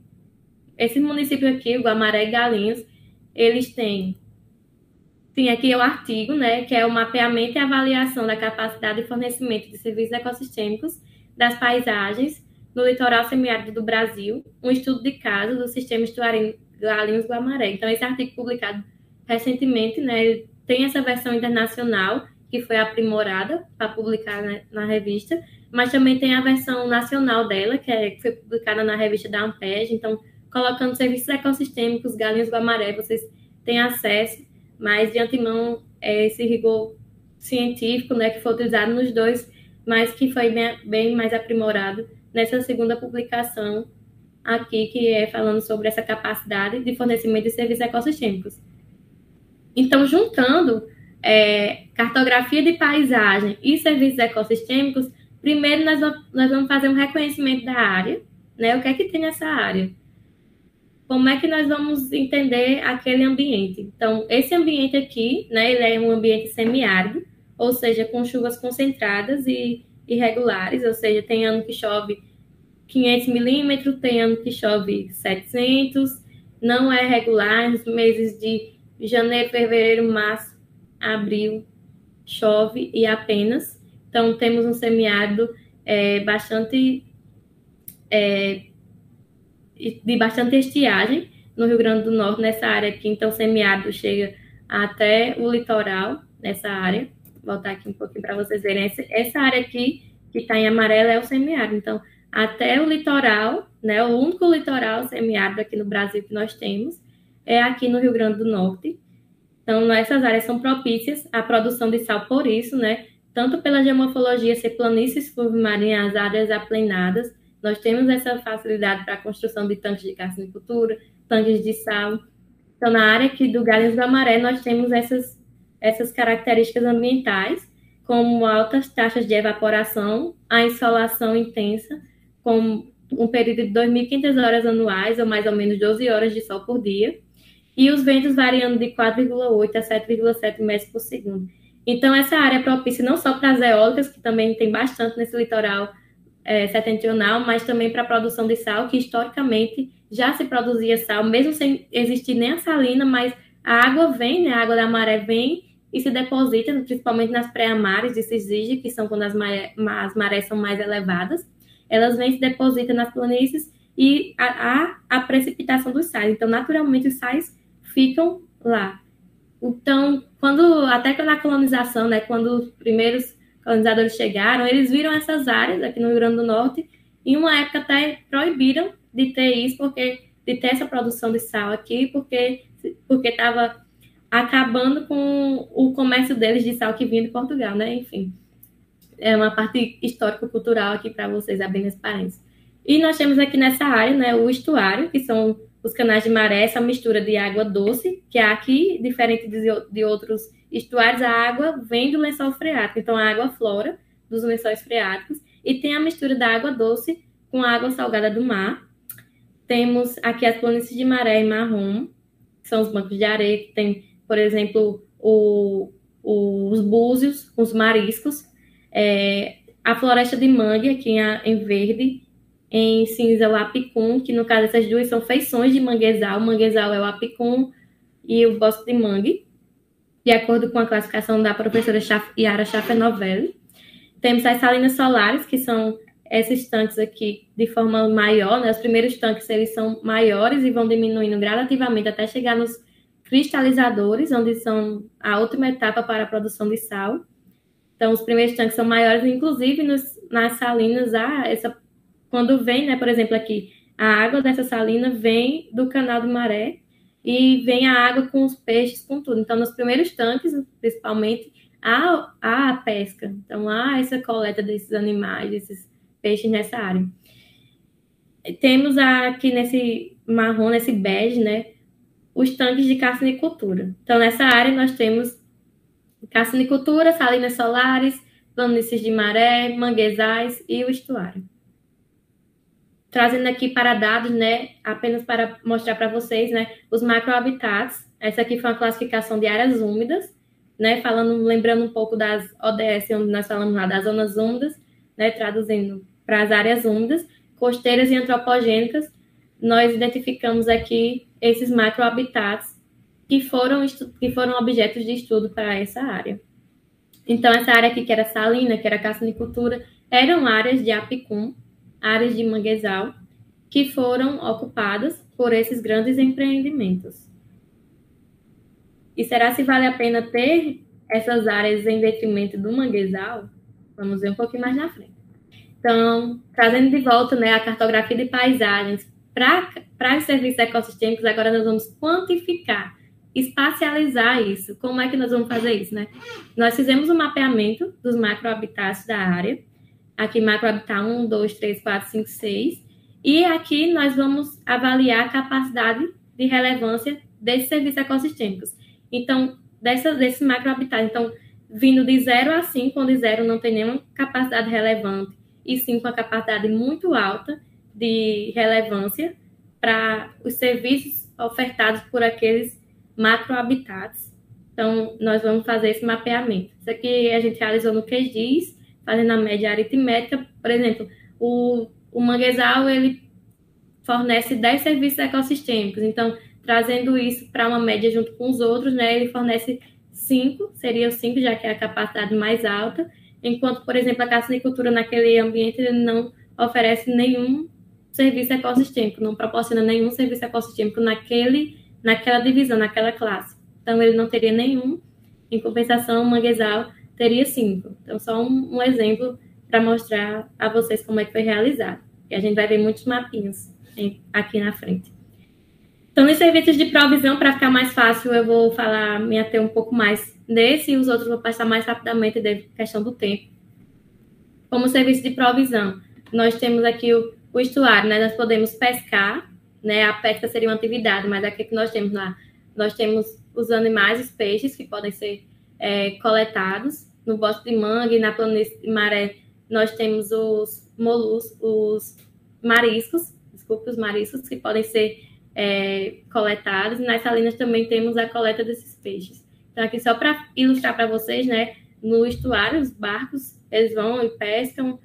município aqui, o Guamaré e Galinhos, eles têm aqui o artigo, né, que é o mapeamento e avaliação da capacidade de fornecimento de serviços ecossistêmicos das paisagens no litoral semiárido do Brasil, um estudo de caso do sistema estuário Galinhos-Guamaré. Então, esse artigo publicado recentemente, né, ele tem essa versão internacional, que foi aprimorada para publicar na revista, mas também tem a versão nacional dela, que foi publicada na revista da Ampeg. Então, colocando serviços ecossistêmicos Galinhos-Guamaré, vocês têm acesso, mas de antemão esse rigor científico, né, que foi utilizado nos dois, mas que foi bem mais aprimorado nessa segunda publicação aqui, que é falando sobre essa capacidade de fornecimento de serviços ecossistêmicos. Então, juntando cartografia de paisagem e serviços ecossistêmicos, primeiro nós vamos fazer um reconhecimento da área, né? O que é que tem nessa área? Como é que nós vamos entender aquele ambiente? Então, esse ambiente aqui, né, ele é um ambiente semiárido, ou seja, com chuvas concentradas e irregulares, ou seja, tem ano que chove 500 milímetros, tem ano que chove 700, não é regular, nos meses de janeiro, fevereiro, março, abril, chove e apenas. Então, temos um semiárido de bastante estiagem no Rio Grande do Norte, nessa área aqui. Então, semiárido chega até o litoral, nessa área. Vou voltar aqui um pouquinho para vocês verem. Essa área aqui, que está em amarelo, é o semiárido. Então, até o litoral, né, o único litoral semiárido aqui no Brasil que nós temos, é aqui no Rio Grande do Norte. Então, essas áreas são propícias à produção de sal por isso, né? Tanto pela geomorfologia ser planícies submarinhas, áreas aplanadas, nós temos essa facilidade para a construção de tanques de carcinicultura, tanques de sal. Então, na área aqui do Galinhos-Guamaré, nós temos essas características ambientais, como altas taxas de evaporação, a insolação intensa, com um período de 2.500 horas anuais, ou mais ou menos 12 horas de sol por dia, e os ventos variando de 4,8 a 7,7 metros por segundo. Então, essa área é propícia não só para as eólicas, que também tem bastante nesse litoral setentrional, mas também para a produção de sal, que historicamente já se produzia sal, mesmo sem existir nem a salina, mas a água vem, né, a água da maré vem e se deposita, principalmente nas pré-amares de Syzygy, que são quando as marés são mais elevadas, elas vêm e se depositam nas planícies e há a precipitação dos sais. Então, naturalmente, os sais ficam lá. Então, até na colonização, né, quando os primeiros colonizadores chegaram, eles viram essas áreas aqui no Rio Grande do Norte, e em uma época até proibiram de ter isso, de ter essa produção de sal aqui, porque estava acabando com o comércio deles de sal que vinha de Portugal, né? Enfim, é uma parte histórico-cultural aqui para vocês, abrindo esse parênteses. E nós temos aqui nessa área, né, o estuário, que são os canais de maré, essa mistura de água doce, que aqui, diferente de outros estuários, a água vem do lençol freático. Então, a água flora dos lençóis freáticos, e tem a mistura da água doce com a água salgada do mar. Temos aqui as planícies de maré e marrom, que são os bancos de areia, que tem, por exemplo, os búzios, os mariscos, a floresta de mangue aqui em verde, em cinza o apicum, que no caso essas duas são feições de manguezal. O manguezal é o apicum e o bosque de mangue, de acordo com a classificação da professora Yara Schaffenovelli. Temos as salinas solares, que são esses tanques aqui de forma maior, né? Os primeiros tanques eles são maiores e vão diminuindo gradativamente até chegar nos cristalizadores, onde são a última etapa para a produção de sal. Então, os primeiros tanques são maiores, inclusive nas salinas, quando vem, né, por exemplo, aqui, a água dessa salina vem do canal do Maré e vem a água com os peixes, com tudo. Então, nos primeiros tanques, principalmente, há a pesca. Então, há essa coleta desses animais, desses peixes nessa área. Temos aqui nesse marrom, nesse bege, né, os tanques de carcinicultura. Então, nessa área, nós temos carcinicultura, salinas solares, planícies de maré, manguezais e o estuário. Trazendo aqui para dados, né, apenas para mostrar para vocês, né, os macrohabitats. Essa aqui foi uma classificação de áreas úmidas, né, lembrando um pouco das ODS, onde nós falamos lá das zonas úmidas. né, traduzindo para as áreas úmidas, costeiras e antropogênicas, nós identificamos aqui esses macrohabitats que foram objetos de estudo para essa área. Então, essa área aqui, que era salina, que era carcinicultura, eram áreas de apicum, áreas de manguezal, que foram ocupadas por esses grandes empreendimentos. E será se vale a pena ter essas áreas em detrimento do manguezal? Vamos ver um pouquinho mais na frente. Então, trazendo de volta, né, a cartografia de paisagens para os serviços ecossistêmicos, agora nós vamos quantificar, espacializar isso. Como é que nós vamos fazer isso, né? Nós fizemos um mapeamento dos macrohabitats da área. Aqui, macrohabitat 1, 2, 3, 4, 5, 6. E aqui nós vamos avaliar a capacidade de relevância desses serviços ecossistêmicos. Então, desses macrohabitats. Então, vindo de 0 a 5, onde 0 não tem nenhuma capacidade relevante, e 5 a capacidade muito alta de relevância para os serviços ofertados por aqueles macrohabitats. Então, nós vamos fazer esse mapeamento. Isso aqui a gente realizou no QGIS, fazendo a média aritmética. Por exemplo, o manguezal, ele fornece 10 serviços ecossistêmicos. Então, trazendo isso para uma média junto com os outros, né, ele fornece 5, seria o 5, já que é a capacidade mais alta, enquanto, por exemplo, a carcinicultura naquele ambiente ele não oferece nenhum serviço ecossistêmico, não proporciona nenhum serviço ecossistêmico naquela divisão, naquela classe. Então, ele não teria nenhum. Em compensação, o manguezal teria 5. Então, só um exemplo para mostrar a vocês como é que foi realizado. E a gente vai ver muitos mapinhas aqui na frente. Então, nos serviços de provisão, para ficar mais fácil, eu vou me ater um pouco mais desse, e os outros vou passar mais rapidamente, devido à questão do tempo. Como serviço de provisão, nós temos aqui o estuário, né? Nós podemos pescar, né? A pesca seria uma atividade, mas aqui que nós temos lá, nós temos os animais, os peixes, que podem ser coletados. No bosque de mangue, na planície de maré, nós temos os moluscos, os mariscos, que podem ser coletados. E nas salinas também temos a coleta desses peixes. Então, aqui só para ilustrar para vocês, né? No estuário, os barcos, eles vão e pescam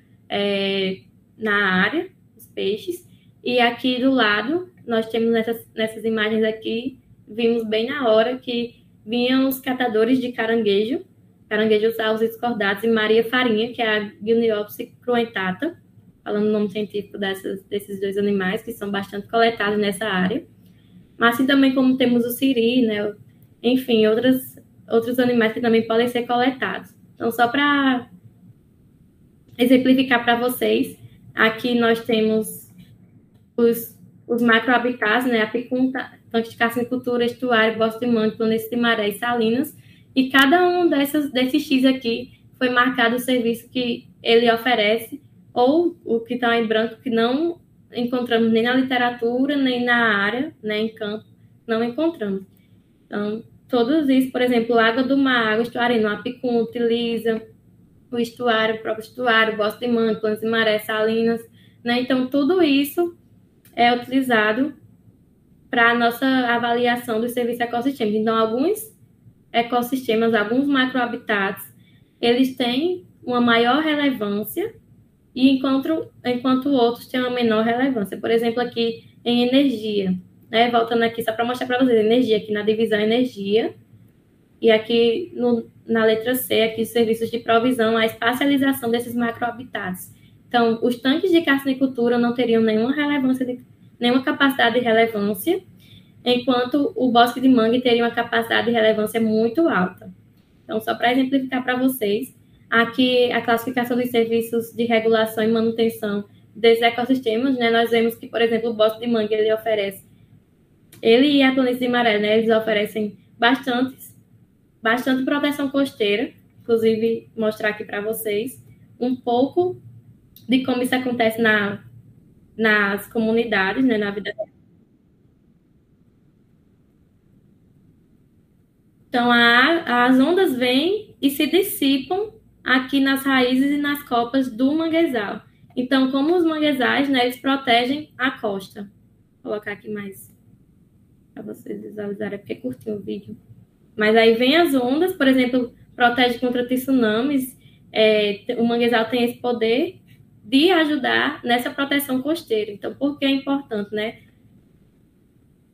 na área, os peixes. E aqui do lado, nós temos nessas imagens aqui, vimos bem na hora que vinham os catadores de caranguejos alces cordados, e Maria Farinha, que é a Guineopsis cruentata, falando o nome científico desses dois animais, que são bastante coletados nessa área. Mas assim também como temos o siri, né? Enfim, outros animais que também podem ser coletados. Então, só para exemplificar para vocês, aqui nós temos os macrohabitats, né? Apicum, tanque de carcinicultura, estuário, bosque de mangue, planície de maré e salinas. E cada um desses X aqui foi marcado o serviço que ele oferece, ou o que está em branco, que não encontramos nem na literatura, nem na área, nem em campo, não encontramos. Então, todos isso, por exemplo, água do mar, água estuarina, o apicum utiliza, o estuário, o próprio estuário, bosque de mangue, planície de maré, salinas, né? Então, tudo isso é utilizado para a nossa avaliação dos serviços ecossistêmicos. Então, alguns ecossistemas, alguns macrohabitats, eles têm uma maior relevância, e enquanto outros têm uma menor relevância. Por exemplo, aqui em energia, né? Voltando aqui só para mostrar para vocês, energia, aqui na divisão energia, e aqui na letra C, aqui serviços de provisão, a espacialização desses macrohabitats. Então, os tanques de carcinicultura não teriam nenhuma capacidade de relevância, enquanto o bosque de mangue teria uma capacidade de relevância muito alta. Então, só para exemplificar para vocês, aqui a classificação dos serviços de regulação e manutenção desses ecossistemas, né? Nós vemos que, por exemplo, o bosque de mangue, ele e a planície de maré, né? Eles oferecem bastante proteção costeira, inclusive mostrar aqui para vocês um pouco de como isso acontece nas comunidades, né? Na vida. Então, as ondas vêm e se dissipam aqui nas raízes e nas copas do manguezal. Então, como os manguezais, né, eles protegem a costa. Vou colocar aqui mais para vocês visualizarem, porque é curtinho o vídeo. Mas aí vem as ondas, por exemplo, protege contra tsunamis. O manguezal tem esse poder de ajudar nessa proteção costeira. Então, por que é importante, né?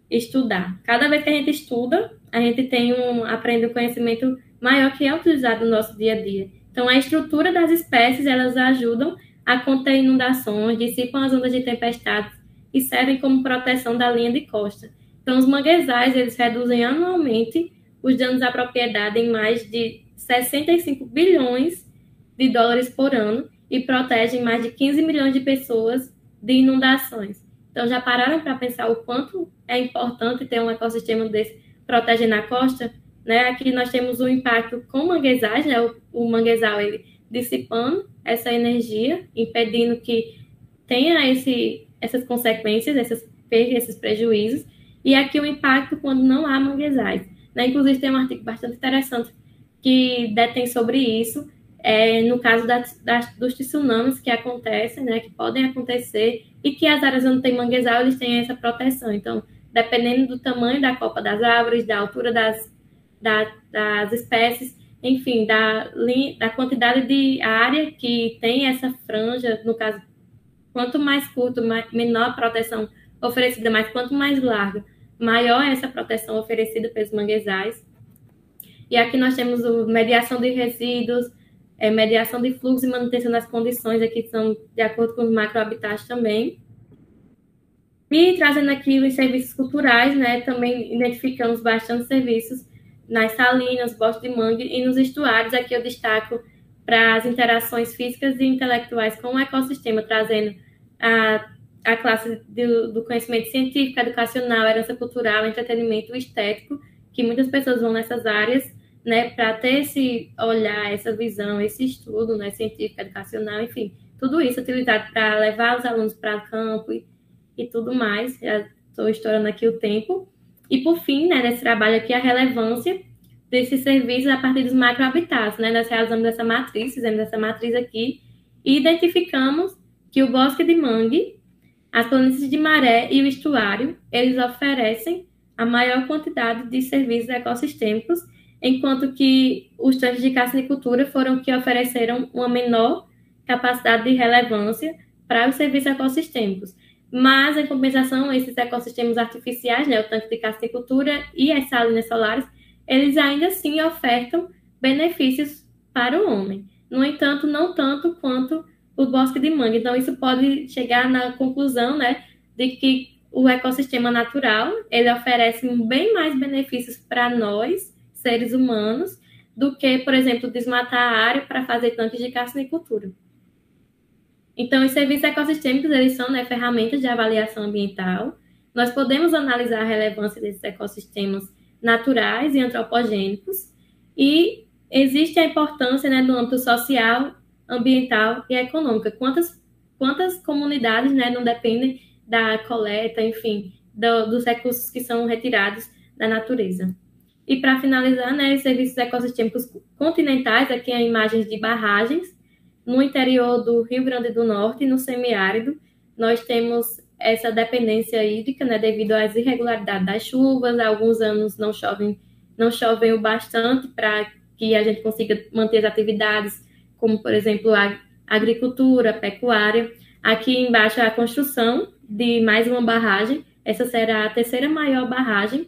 Estudar. Cada vez que a gente estuda, a gente aprende um conhecimento maior que é utilizado no nosso dia a dia. Então, a estrutura das espécies, elas ajudam a conter inundações, dissipam as ondas de tempestades e servem como proteção da linha de costa. Então, os manguezais, eles reduzem anualmente os danos à propriedade em mais de 65 bilhões de dólares por ano e protegem mais de 15 milhões de pessoas de inundações. Então, já pararam para pensar o quanto é importante ter um ecossistema desse protegendo a costa? Né? Aqui nós temos o impacto com manguezais, né? O manguezal ele dissipando essa energia, impedindo que tenha essas consequências, essas perdas, esses prejuízos. E aqui o impacto quando não há manguezais. Né? Inclusive, tem um artigo bastante interessante que detém sobre isso, no caso dos tsunamis que acontecem, né, que podem acontecer, e que as áreas onde tem manguezal, eles têm essa proteção. Então, dependendo do tamanho da copa das árvores, da altura das espécies, enfim, da quantidade de área que tem essa franja, no caso, quanto mais curto, menor a proteção oferecida, mas quanto mais largo, maior é essa proteção oferecida pelos manguezais. E aqui nós temos mediação de resíduos, mediação de fluxo e manutenção das condições, aqui são de acordo com os macrohabitats também. E trazendo aqui os serviços culturais, né, também identificamos bastante serviços nas salinas, bosques de mangue e nos estuários. Aqui eu destaco para as interações físicas e intelectuais com o ecossistema, trazendo a classe do conhecimento científico, educacional, herança cultural, entretenimento estético, que muitas pessoas vão nessas áreas, né, para ter esse olhar, essa visão, esse estudo, né, científico, educacional, enfim, tudo isso utilizado para levar os alunos para campo e tudo mais. Já estou estourando aqui o tempo. E, por fim, né, nesse trabalho aqui, a relevância desses serviços a partir dos macrohabitats, né? Nós realizamos essa matriz, fizemos essa matriz aqui e identificamos que o bosque de mangue, as planícies de maré e o estuário, eles oferecem a maior quantidade de serviços ecossistêmicos, enquanto que os tanques de cassinicultura foram que ofereceram uma menor capacidade de relevância para os serviços ecossistêmicos. Mas, em compensação, esses ecossistemas artificiais, né, o tanque de cassinicultura e as salinas solares, eles ainda assim ofertam benefícios para o homem. No entanto, não tanto quanto o bosque de mangue. Então, isso pode chegar na conclusão, né, de que o ecossistema natural, ele oferece bem mais benefícios para nós, seres humanos, do que, por exemplo, desmatar a área para fazer tanques de cassinicultura. Então, os serviços ecossistêmicos, eles são, né, ferramentas de avaliação ambiental. Nós podemos analisar a relevância desses ecossistemas naturais e antropogênicos, e existe a importância, né, no âmbito social, ambiental e econômica. Quantas comunidades, né, não dependem da coleta, enfim, dos recursos que são retirados da natureza. E para finalizar, né, os serviços ecossistêmicos continentais, aqui há imagens de barragens, no interior do Rio Grande do Norte, no semiárido, nós temos essa dependência hídrica, né, devido às irregularidades das chuvas. Há alguns anos não chovem o bastante para que a gente consiga manter as atividades, como, por exemplo, a agricultura, a pecuária. Aqui embaixo a construção de mais uma barragem. Essa será a terceira maior barragem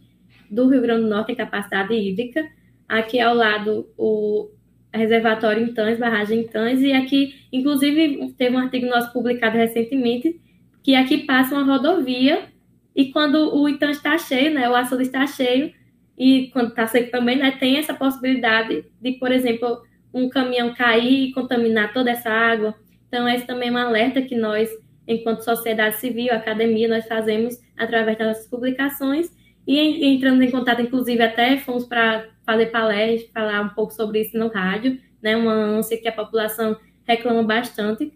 do Rio Grande do Norte em capacidade hídrica. Aqui ao lado o reservatório Intãs, barragem Intãs, e aqui, inclusive, teve um artigo nosso publicado recentemente, que aqui passa uma rodovia, e quando o Intã está cheio, né, o açude está cheio, e quando está seco também, né, tem essa possibilidade de, por exemplo, um caminhão cair e contaminar toda essa água. Então, esse também é um alerta que nós, enquanto sociedade civil, academia, nós fazemos através das nossas publicações, e entramos em contato, inclusive, até fomos para fazer palestra, falar um pouco sobre isso no rádio, né? Uma ânsia que a população reclama bastante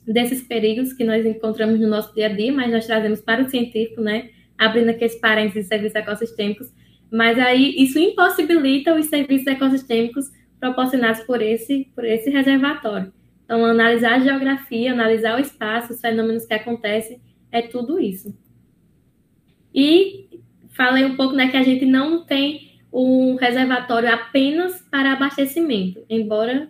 desses perigos que nós encontramos no nosso dia a dia, mas nós trazemos para o científico, né? Abrindo aqui esse parênteses de serviços ecossistêmicos, mas aí isso impossibilita os serviços ecossistêmicos proporcionados por esse reservatório. Então, analisar a geografia, analisar o espaço, os fenômenos que acontecem, é tudo isso. E falei um pouco, né, que a gente não tem um reservatório apenas para abastecimento, embora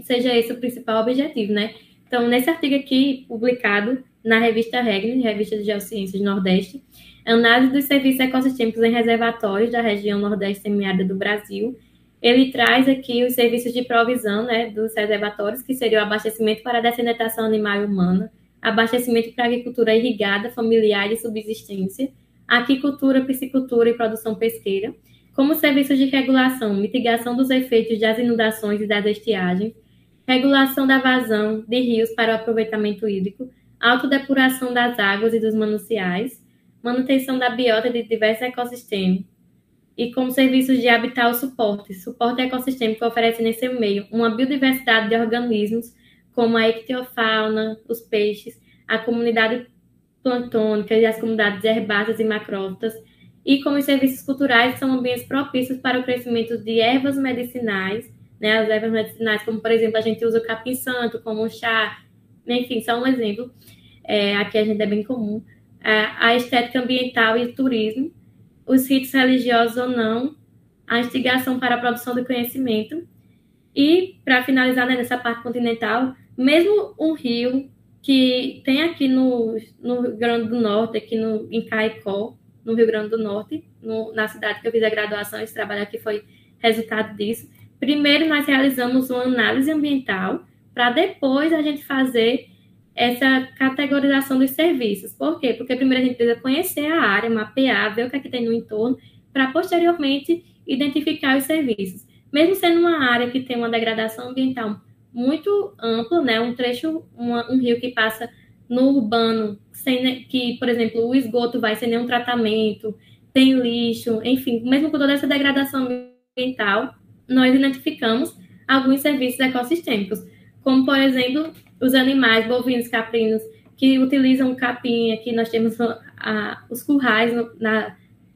seja esse o principal objetivo, né? Então, nesse artigo aqui, publicado na revista REGN, Revista de Geociências do Nordeste, análise dos serviços ecossistêmicos em reservatórios da região Nordeste semiárida do Brasil, ele traz aqui os serviços de provisão, né, dos reservatórios, que seria o abastecimento para a dessedentação animal e humana, abastecimento para agricultura irrigada, familiar e subsistência, aquicultura, piscicultura e produção pesqueira, como serviços de regulação, mitigação dos efeitos das inundações e das estiagens, regulação da vazão de rios para o aproveitamento hídrico, autodepuração das águas e dos mananciais, manutenção da biota de diversos ecossistemas, e como serviços de habitat suporte ecossistêmico oferece nesse meio uma biodiversidade de organismos, como a ictiofauna, os peixes, a comunidade plantônica e as comunidades herbáceas e macrófitas, e como os serviços culturais são ambientes propícios para o crescimento de ervas medicinais, né, as ervas medicinais, como, por exemplo, a gente usa o capim-santo como um chá, enfim, só um exemplo, aqui a gente é bem comum, a estética ambiental e turismo, os ritos religiosos ou não, a instigação para a produção do conhecimento, e, para finalizar, né, nessa parte continental, mesmo um rio que tem aqui no Rio Grande do Norte, aqui em Caicó, no Rio Grande do Norte, na cidade que eu fiz a graduação, esse trabalho aqui foi resultado disso. Primeiro, nós realizamos uma análise ambiental, para depois a gente fazer essa categorização dos serviços. Por quê? Porque primeiro a gente precisa conhecer a área, mapear, ver o que é que tem no entorno, para posteriormente identificar os serviços. Mesmo sendo uma área que tem uma degradação ambiental muito ampla, né, um trecho, um rio que passa no urbano, sem que, por exemplo, o esgoto vai sem nenhum tratamento, tem lixo, enfim, mesmo com toda essa degradação ambiental, nós identificamos alguns serviços ecossistêmicos, como, por exemplo, os animais bovinos, caprinos, que utilizam o capim. Aqui nós temos os currais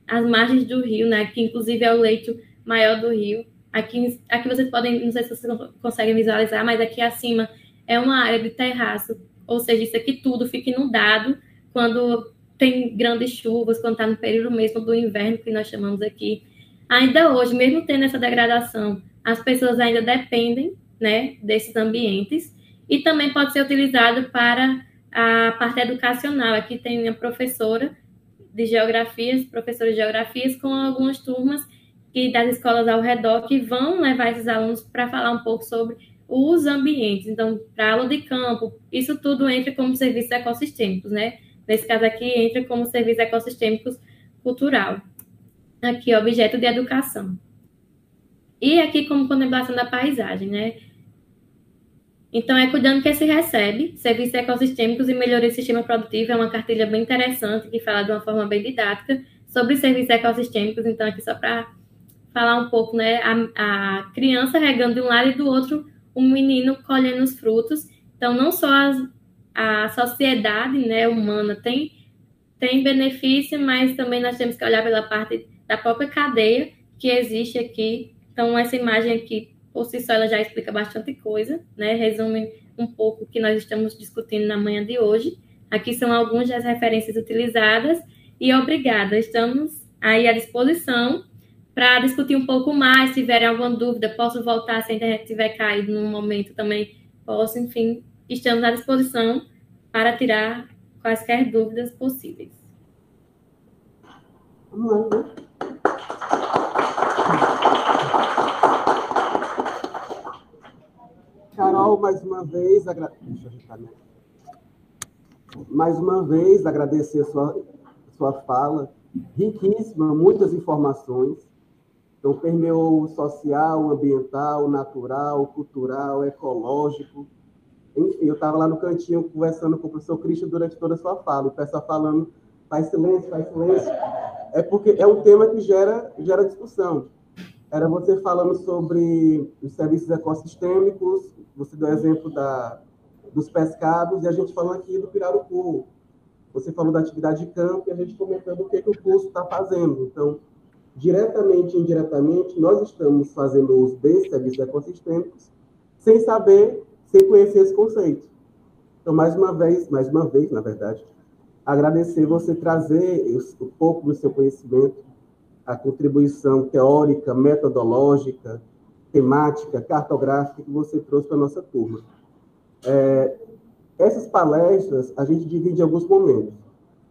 às margens do rio, né, que inclusive é o leito maior do rio. Aqui vocês podem, não sei se vocês conseguem visualizar, mas aqui acima é uma área de terraço, ou seja, isso aqui tudo fica inundado quando tem grandes chuvas, quando está no período mesmo do inverno, que nós chamamos aqui. Ainda hoje, mesmo tendo essa degradação, as pessoas ainda dependem, né, desses ambientes, e também pode ser utilizado para a parte educacional. Aqui tem minha professora de geografias, professora de geografias, com algumas turmas das escolas ao redor que vão levar esses alunos para falar um pouco sobre os ambientes. Então, para aula de campo, isso tudo entra como serviços ecossistêmicos, né? Nesse caso aqui, entra como serviços ecossistêmicos cultural. Aqui, objeto de educação. E aqui como contemplação da paisagem, né? Então, é cuidando que se recebe, serviços ecossistêmicos e melhoria do sistema produtivo, é uma cartilha bem interessante, que fala de uma forma bem didática sobre serviços ecossistêmicos. Então, aqui só para falar um pouco, né, a criança regando de um lado e do outro, um menino colhendo os frutos. Então, não só a sociedade, né, humana tem benefício, mas também nós temos que olhar pela parte da própria cadeia que existe aqui. Então, essa imagem aqui, por si só, ela já explica bastante coisa, né? Resume um pouco o que nós estamos discutindo na manhã de hoje. Aqui são algumas das referências utilizadas. E obrigada, estamos aí à disposição para discutir um pouco mais. Se tiverem alguma dúvida, posso voltar se a internet tiver caído num momento também. Posso, enfim, estamos à disposição para tirar quaisquer dúvidas possíveis. Vamos lá, né? Carol, mais uma vez, agradecer a sua fala, riquíssima, muitas informações. Então, permeou o social, o ambiental, o natural, cultural, ecológico. Enfim, eu estava lá no cantinho conversando com o professor Cristian durante toda a sua fala. O pessoal falando, faz silêncio, faz silêncio. É porque é um tema que gera discussão. Era você falando sobre os serviços ecossistêmicos, você deu exemplo dos pescados, e a gente falando aqui do pirarucu. Você falou da atividade de campo, e a gente comentando o que o curso está fazendo. Então, diretamente e indiretamente, nós estamos fazendo uso desses serviços ecossistêmicos sem saber, sem conhecer esse conceito. Então, mais uma vez, na verdade, agradecer você trazer um pouco do seu conhecimento, a contribuição teórica, metodológica, temática, cartográfica que você trouxe para a nossa turma. Essas palestras, a gente divide em alguns momentos.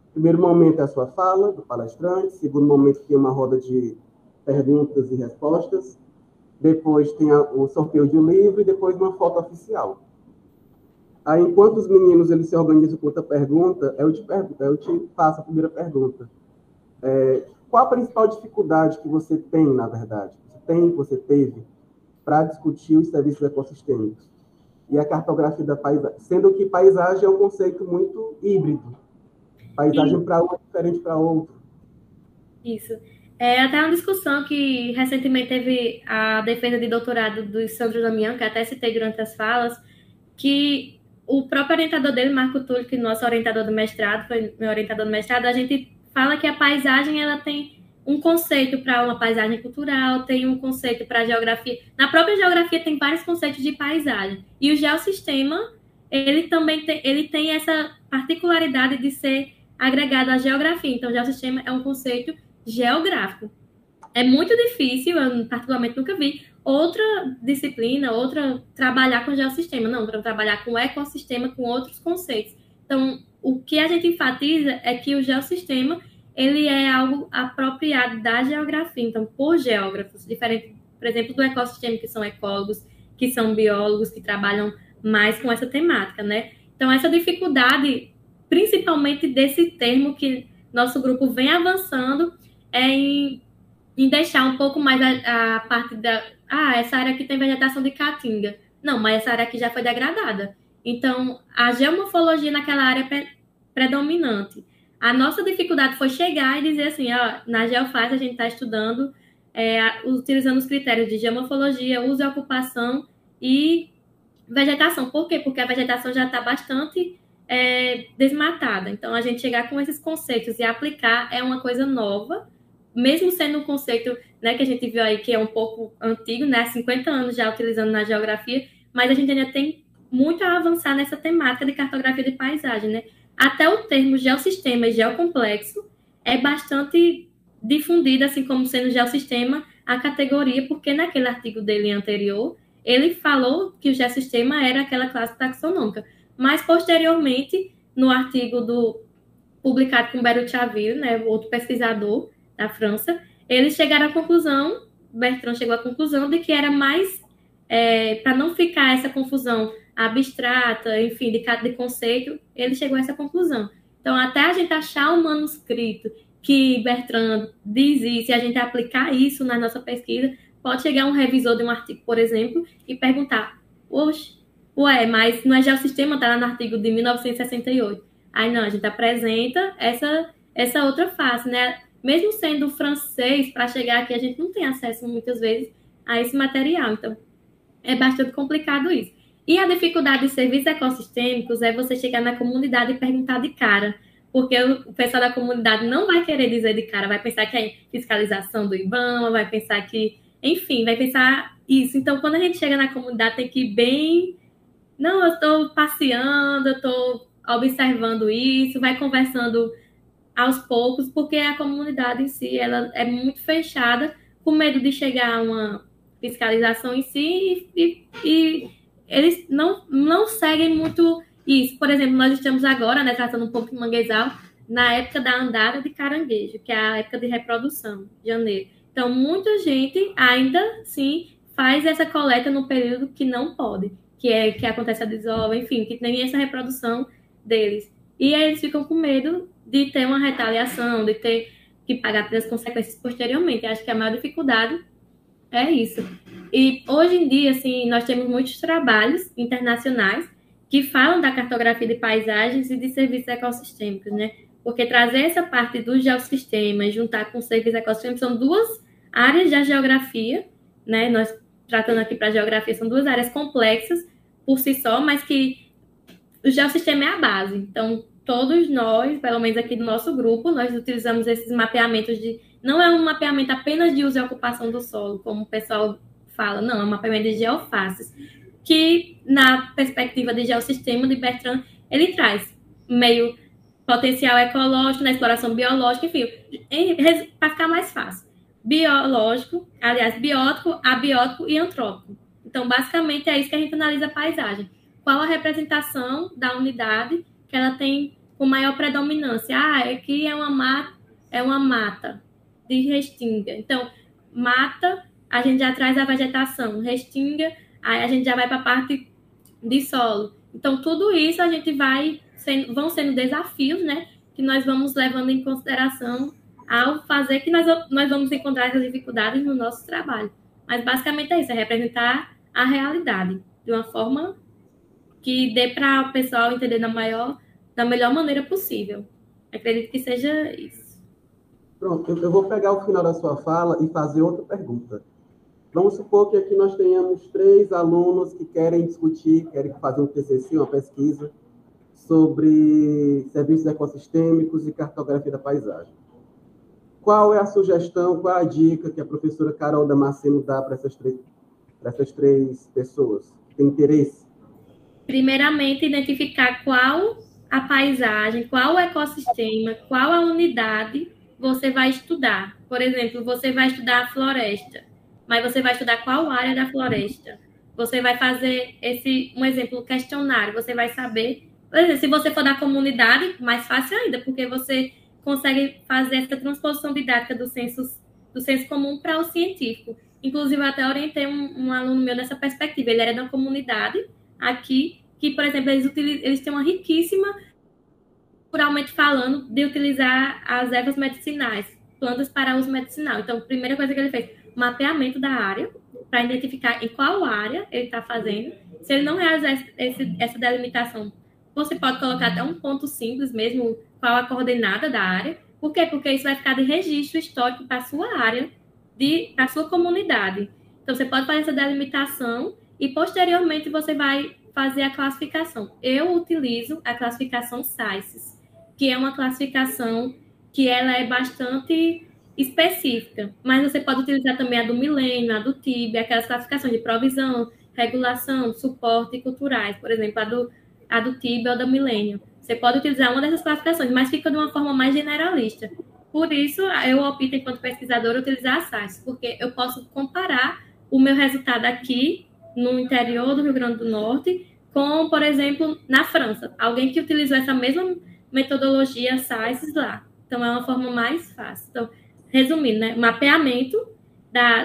O primeiro momento é a sua fala, do palestrante. O segundo momento tem uma roda de perguntas e respostas. Depois tem o sorteio de um livro e depois uma foto oficial. Aí, enquanto os meninos eles se organizam com outra pergunta, eu te faço a primeira pergunta. Qual a principal dificuldade que você tem, na verdade? Você teve para discutir os serviços ecossistêmicos e a cartografia da paisagem, sendo que paisagem é um conceito muito híbrido. Paisagem para um é diferente para outro. Isso. É até uma discussão que recentemente teve a defesa de doutorado do Sandro Damião, que até citei durante as falas, que o próprio orientador dele, Marco Túlio, que é nosso orientador do mestrado, foi meu orientador do mestrado, a gente fala que a paisagem ela tem um conceito para uma paisagem cultural, tem um conceito para a geografia. Na própria geografia tem vários conceitos de paisagem. E o geossistema, ele também tem essa particularidade de ser agregado à geografia. Então, o geossistema é um conceito geográfico. É muito difícil, eu particularmente nunca vi outra disciplina, trabalhar com geossistema. Não, para trabalhar com ecossistema, com outros conceitos. Então, o que a gente enfatiza é que o geossistema ele é algo apropriado da geografia, então, por geógrafos, diferente, por exemplo, do ecossistema, que são ecólogos, que são biólogos, que trabalham mais com essa temática, né? Então, essa dificuldade, principalmente desse termo que nosso grupo vem avançando, é em deixar um pouco mais a parte da... essa área aqui tem vegetação de caatinga. Não, mas essa área aqui já foi degradada. Então, a geomorfologia naquela área é predominante. A nossa dificuldade foi chegar e dizer assim, na Geofaz a gente está estudando, utilizando os critérios de geomorfologia, uso e ocupação e vegetação. Por quê? Porque a vegetação já está bastante desmatada. Então, a gente chegar com esses conceitos e aplicar é uma coisa nova, mesmo sendo um conceito, né, que a gente viu aí que é um pouco antigo, né, há 50 anos já utilizando na geografia, mas a gente ainda tem muito a avançar nessa temática de cartografia de paisagem, né? Até o termo geossistema e geocomplexo é bastante difundido, assim como sendo geossistema a categoria, porque naquele artigo dele anterior, ele falou que o geossistema era aquela classe taxonômica. Mas, posteriormente, no artigo publicado com Beru-Chaville, né, outro pesquisador da França, eles chegaram à conclusão, Bertrand chegou à conclusão de que era mais, para não ficar essa confusão abstrata, enfim, de conceito, ele chegou a essa conclusão. Então, até a gente achar um manuscrito que Bertrand diz isso, e a gente aplicar isso na nossa pesquisa, pode chegar um revisor de um artigo, por exemplo, e perguntar, mas não é geossistema, está lá no artigo de 1968. Aí não, a gente apresenta essa outra face, né? Mesmo sendo francês, para chegar aqui, a gente não tem acesso muitas vezes a esse material. Então, é bastante complicado isso. E a dificuldade de serviços ecossistêmicos é você chegar na comunidade e perguntar de cara, porque o pessoal da comunidade não vai querer dizer de cara, vai pensar que é fiscalização do IBAMA, vai pensar que, enfim, vai pensar isso. Então, quando a gente chega na comunidade, tem que ir bem... Não, eu estou passeando, eu estou observando isso, vai conversando aos poucos, porque a comunidade em si ela é muito fechada, com medo de chegar a uma fiscalização em si e eles não seguem muito isso. Por exemplo, nós estamos agora, né, tratando um pouco de manguezal, na época da andada de caranguejo, que é a época de reprodução, janeiro. Então, muita gente ainda, sim, faz essa coleta no período que não pode, que acontece a desova, enfim, que tem essa reprodução deles. E aí eles ficam com medo de ter uma retaliação, de ter que pagar pelas consequências posteriormente. Eu acho que a maior dificuldade é isso. E hoje em dia, assim, nós temos muitos trabalhos internacionais que falam da cartografia de paisagens e de serviços ecossistêmicos, né? Porque trazer essa parte do geossistema e juntar com serviços ecossistêmicos são duas áreas da geografia, né? Nós tratando aqui para a geografia, são duas áreas complexas por si só, mas que o geossistema é a base. Então, todos nós, pelo menos aqui do nosso grupo, nós utilizamos esses mapeamentos de... Não é um mapeamento apenas de uso e ocupação do solo, como o pessoal fala, não, é um mapeamento de geofaces, que na perspectiva de geossistema de Bertrand, ele traz meio potencial ecológico, na exploração biológica, enfim, para ficar mais fácil. Biológico, aliás, biótico, abiótico e antrópico. Então, basicamente, é isso que a gente analisa a paisagem. qual a representação da unidade que ela tem com maior predominância. Aqui é uma mata de restinga. Então, mata, a gente já traz a vegetação. Restinga, aí a gente já vai para a parte de solo. Então, tudo isso a gente vão sendo desafios, né, que nós vamos levando em consideração ao fazer que nós vamos encontrar essas dificuldades no nosso trabalho. Mas, basicamente, é isso, é representar a realidade de uma forma que dê para o pessoal entender da melhor maneira possível. Acredito que seja isso. Pronto, eu vou pegar o final da sua fala e fazer outra pergunta. Vamos supor que aqui nós tenhamos 3 alunos que querem discutir, querem fazer um TCC, uma pesquisa, sobre serviços ecossistêmicos e cartografia da paisagem. Qual é a sugestão, qual a dica que a professora Carol Damasceno dá para essas três pessoas que têm interesse? Primeiramente, identificar qual a paisagem, qual o ecossistema, qual a unidade você vai estudar. Por exemplo, você vai estudar a floresta, mas você vai estudar qual área da floresta. Você vai fazer um exemplo, questionário, você vai saber. Por exemplo, se você for da comunidade, mais fácil ainda, porque você consegue fazer essa transposição didática do senso comum para o científico. Inclusive, eu até orientei um aluno meu nessa perspectiva. Ele era da comunidade aqui, que, por exemplo, eles têm uma riquíssima, culturalmente falando, de utilizar as ervas medicinais, plantas para uso medicinal. Então, a primeira coisa que ele fez, mapeamento da área, para identificar em qual área ele está fazendo. Se ele não realizar essa delimitação, você pode colocar até um ponto simples mesmo, qual a coordenada da área. Por quê? Porque isso vai ficar de registro histórico para a sua área, para a sua comunidade. Então, você pode fazer essa delimitação e, posteriormente, você vai fazer a classificação. Eu utilizo a classificação SAICES, que é uma classificação que ela é bastante específica, mas você pode utilizar também a do milênio, a do TIB, aquelas classificações de provisão, regulação, suporte e culturais, por exemplo, a do TIB ou da milênio. Você pode utilizar uma dessas classificações, mas fica de uma forma mais generalista. Por isso, eu opto, enquanto pesquisadora, utilizar a SAICES, porque eu posso comparar o meu resultado aqui, no interior do Rio Grande do Norte, com, por exemplo, na França. Alguém que utilizou essa mesma metodologia SAICES lá. Então, é uma forma mais fácil. Então, resumindo, né? Mapeamento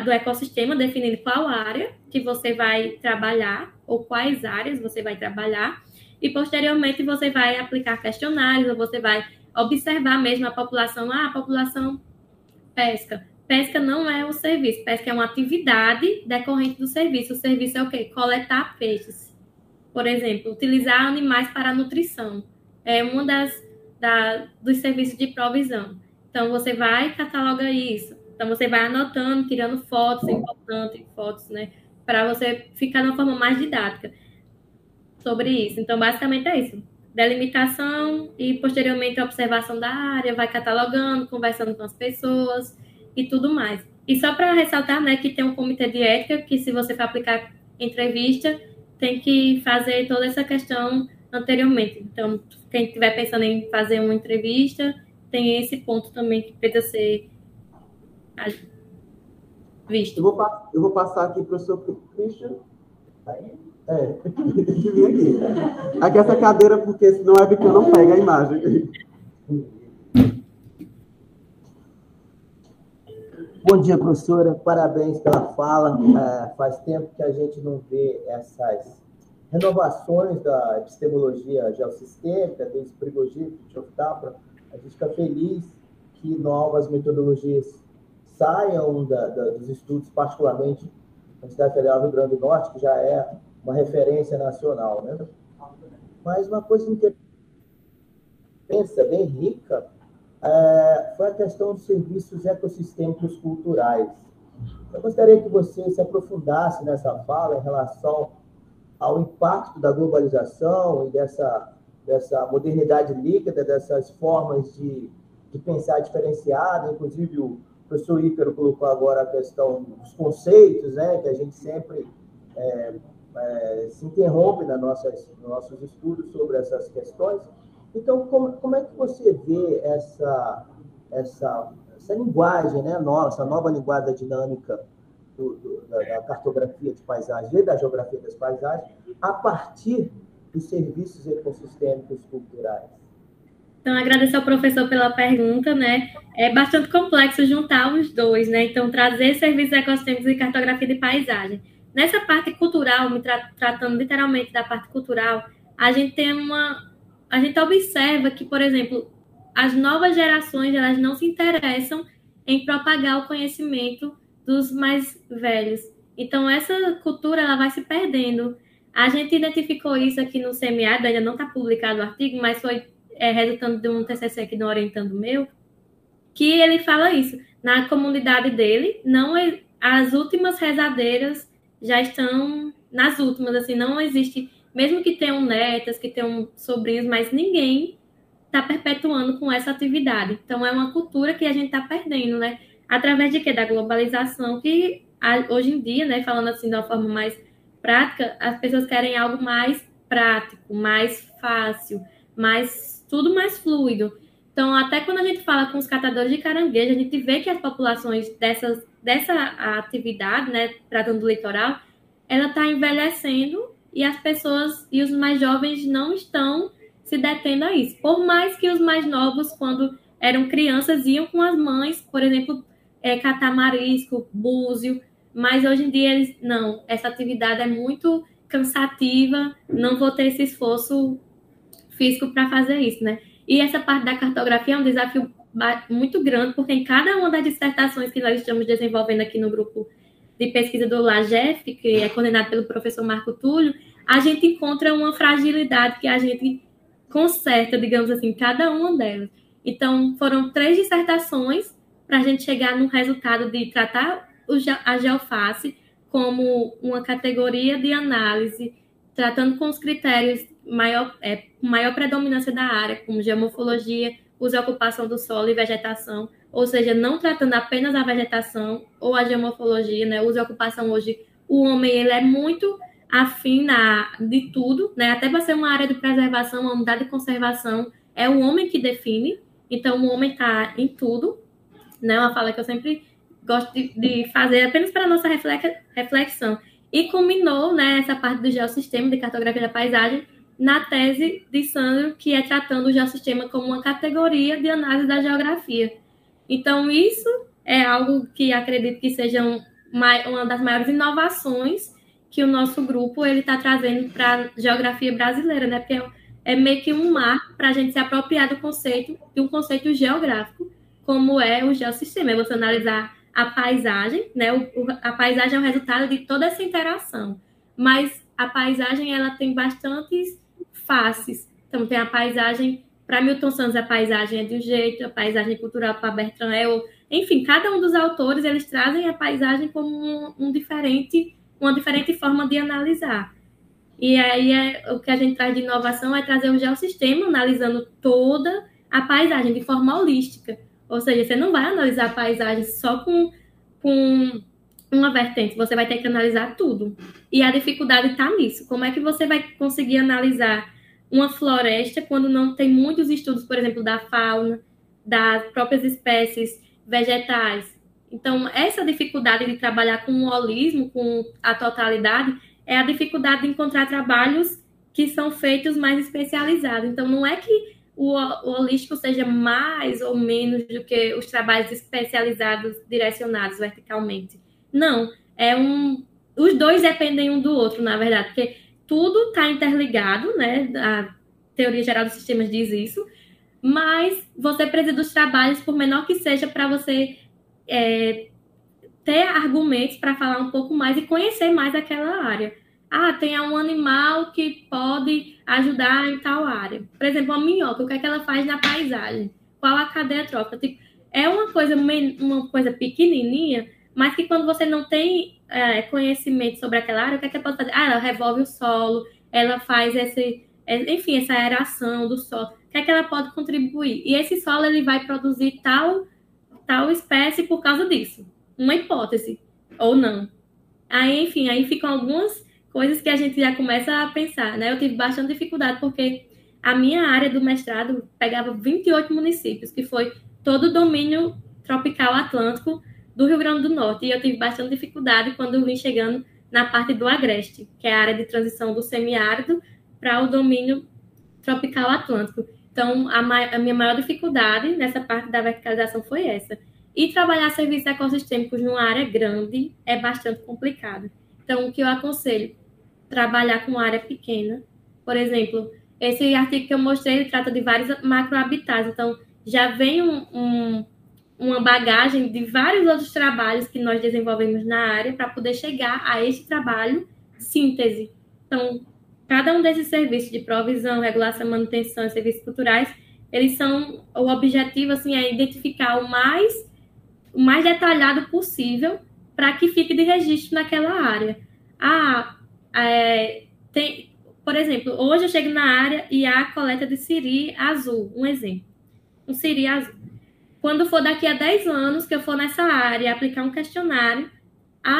do ecossistema, definindo qual área que você vai trabalhar, ou quais áreas você vai trabalhar, e, posteriormente, você vai aplicar questionários, ou você vai observar mesmo a população. A população pesca. Pesca não é um serviço, pesca é uma atividade decorrente do serviço. O serviço é o quê? Coletar peixes. Por exemplo, utilizar animais para nutrição. É uma dos serviços de provisão. Então, você vai catalogar isso. Então, você vai anotando, tirando fotos, é importante, fotos, né? Para você ficar de uma forma mais didática sobre isso. Então, basicamente é isso. Delimitação e, posteriormente, a observação da área, vai catalogando, conversando com as pessoas e tudo mais. E só para ressaltar, né, que tem um comitê de ética, que se você for aplicar entrevista, tem que fazer toda essa questão anteriormente. Então, quem estiver pensando em fazer uma entrevista, tem esse ponto também que precisa ser visto. Eu vou passar aqui para o professor Christian. Tem que vir aqui. Aqui essa cadeira, porque senão é porque eu não pego a imagem. Bom dia, professora. Parabéns pela fala. Faz tempo que a gente não vê essas renovações da epistemologia geossistêmica, desde Prigogine, Choftapra. A gente fica feliz que novas metodologias saiam dos estudos, particularmente na Universidade Federal do Rio Grande do Norte, que já é uma referência nacional, né? Mas uma coisa que pensa bem rica foi a questão dos serviços ecossistêmicos culturais. Eu gostaria que você se aprofundasse nessa fala em relação ao impacto da globalização e dessa modernidade líquida, dessas formas de pensar diferenciada. Inclusive, o professor Ícaro colocou agora a questão dos conceitos, né, que a gente sempre se interrompe nos nossos estudos sobre essas questões. Então, como é que você vê essa linguagem, né, essa nova linguagem da dinâmica da cartografia de paisagens e da geografia das paisagens, a partir dos serviços ecossistêmicos culturais? Então, agradecer ao professor pela pergunta, né? É bastante complexo juntar os dois, né? Então, trazer serviços ecossistêmicos e cartografia de paisagem. Nessa parte cultural, tratando literalmente da parte cultural, a gente observa que, por exemplo, as novas gerações, elas não se interessam em propagar o conhecimento dos mais velhos. Então, essa cultura, ela vai se perdendo. A gente identificou isso aqui no semiárido, ainda não está publicado o artigo, mas foi resultando de um TCC aqui no Orientando Meu, que ele fala isso. Na comunidade dele, não as últimas rezadeiras já estão nas últimas, assim, não existe, mesmo que tenham netas, que tenham sobrinhos, mas ninguém está perpetuando com essa atividade. Então, é uma cultura que a gente está perdendo, né? Através de quê? Da globalização, que hoje em dia, né, falando assim de uma forma mais prática, as pessoas querem algo mais prático, mais fácil, tudo mais fluido. Então, até quando a gente fala com os catadores de caranguejo, a gente vê que as populações dessa atividade, né, tratando do litoral, ela está envelhecendo e as pessoas e os mais jovens não estão se detendo a isso. Por mais que os mais novos, quando eram crianças, iam com as mães, por exemplo, catar marisco, búzio, mas hoje em dia eles não. Essa atividade é muito cansativa, não vou ter esse esforço físico para fazer isso, né? E essa parte da cartografia é um desafio muito grande, porque em cada uma das dissertações que nós estamos desenvolvendo aqui no grupo de pesquisa do LAGEF, que é coordenado pelo professor Marco Túlio, a gente encontra uma fragilidade que a gente conserta, digamos assim, cada uma delas. Então, foram 3 dissertações para a gente chegar no resultado de tratar a geoface como uma categoria de análise, tratando com os critérios maior predominância da área, como geomorfologia, uso e ocupação do solo e vegetação, ou seja, não tratando apenas a vegetação ou a geomorfologia, né? Uso e ocupação hoje, o homem ele é muito afim de tudo, né? Até para ser uma área de preservação, uma unidade de conservação, é o homem que define, então o homem está em tudo, né? Uma fala que eu sempre gosto de fazer apenas para a nossa reflexão. E culminou, né, essa parte do geossistema, de cartografia da paisagem, na tese de Sandro, que é tratando o geossistema como uma categoria de análise da geografia. Então, isso é algo que acredito que seja uma das maiores inovações que o nosso grupo está trazendo para a geografia brasileira, né? Porque é meio que um marco para a gente se apropriar de um conceito geográfico, como é o geossistema. É você analisar a paisagem, né? A paisagem é o resultado de toda essa interação. Mas a paisagem, ela tem bastantes faces. Então, tem a paisagem, para Milton Santos, a paisagem é de um jeito, a paisagem cultural para Bertrand é enfim, cada um dos autores, eles trazem a paisagem como uma diferente forma de analisar. E aí, o que a gente traz de inovação é trazer o geossistema, analisando toda a paisagem de forma holística. Ou seja, você não vai analisar a paisagem só com uma vertente, você vai ter que analisar tudo. E a dificuldade está nisso. Como é que você vai conseguir analisar uma floresta quando não tem muitos estudos, por exemplo, da fauna, das próprias espécies vegetais? Então, essa dificuldade de trabalhar com o holismo, com a totalidade, é a dificuldade de encontrar trabalhos que são feitos mais especializados. Então, não é que o holístico seja mais ou menos do que os trabalhos especializados direcionados verticalmente. Não, os dois dependem um do outro, na verdade, porque tudo está interligado, né? A teoria geral dos sistemas diz isso, mas você precisa dos trabalhos, por menor que seja, para você ter argumentos para falar um pouco mais e conhecer mais aquela área. Tem um animal que pode ajudar em tal área. Por exemplo, a minhoca, o que é que ela faz na paisagem? Qual a cadeia trófica? Tipo, é uma coisa pequenininha, mas que quando você não tem conhecimento sobre aquela área, o que é que ela pode fazer? Ela revolve o solo, ela faz essa aeração do solo. O que é que ela pode contribuir? E esse solo ele vai produzir tal espécie por causa disso. Uma hipótese, ou não. Aí ficam algumas coisas que a gente já começa a pensar, né? Eu tive bastante dificuldade, porque a minha área do mestrado pegava 28 municípios, que foi todo o domínio tropical atlântico do Rio Grande do Norte. E eu tive bastante dificuldade quando eu vim chegando na parte do Agreste, que é a área de transição do semiárido para o domínio tropical atlântico. Então, a minha maior dificuldade nessa parte da verticalização foi essa. E trabalhar serviços ecossistêmicos numa área grande é bastante complicado. Então, o que eu aconselho? Trabalhar com área pequena. Por exemplo, esse artigo que eu mostrei, ele trata de vários macrohabitats. Então, já vem uma bagagem de vários outros trabalhos que nós desenvolvemos na área para poder chegar a esse trabalho síntese. Então, cada um desses serviços de provisão, regulação, manutenção e serviços culturais, eles são, o objetivo assim, é identificar o mais detalhado possível para que fique de registro naquela área. Por exemplo, hoje eu chego na área e há a coleta de siri azul, um exemplo. Um siri azul. Quando for daqui a 10 anos que eu for nessa área e aplicar um questionário,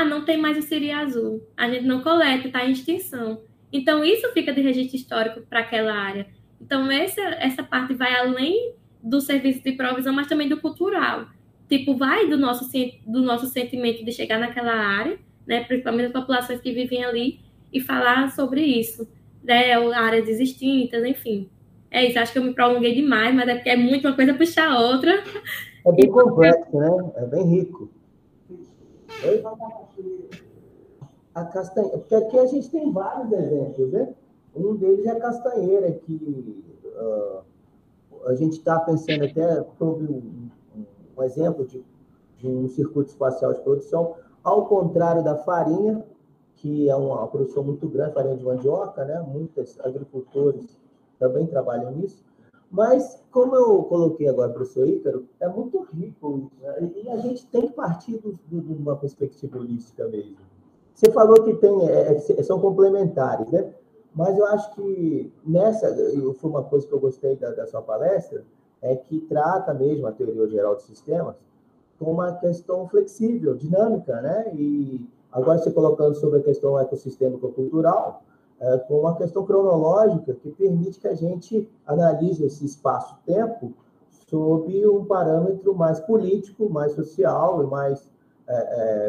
não tem mais o siri azul. A gente não coleta, está em extinção. Então, isso fica de registro histórico para aquela área. Então, essa parte vai além do serviço de provisão, mas também do cultural. Tipo, vai do nosso sentimento de chegar naquela área, né, principalmente as populações que vivem ali, e falar sobre isso, né, áreas extintas, enfim. É isso, acho que eu me prolonguei demais, mas é porque é muito uma coisa puxar a outra. É bem complexo, né? É bem rico. Oi? A castanheira, porque aqui a gente tem vários exemplos, né? Um deles é a castanheira, que a gente está pensando até sobre um exemplo de um circuito espacial de produção, ao contrário da farinha, que é uma produção muito grande, farinha de mandioca, né? Muitos agricultores também trabalham nisso. Mas, como eu coloquei agora, professor Ícaro, é muito rico isso, né? E a gente tem que partir de uma perspectiva holística mesmo. Você falou que são complementares, né? Mas eu acho que foi uma coisa que eu gostei da sua palestra, é que trata mesmo a teoria geral de sistemas como uma questão flexível, dinâmica, né? E agora você colocando sobre a questão ecossistêmico-cultural, com uma questão cronológica que permite que a gente analise esse espaço-tempo sob um parâmetro mais político, mais social e mais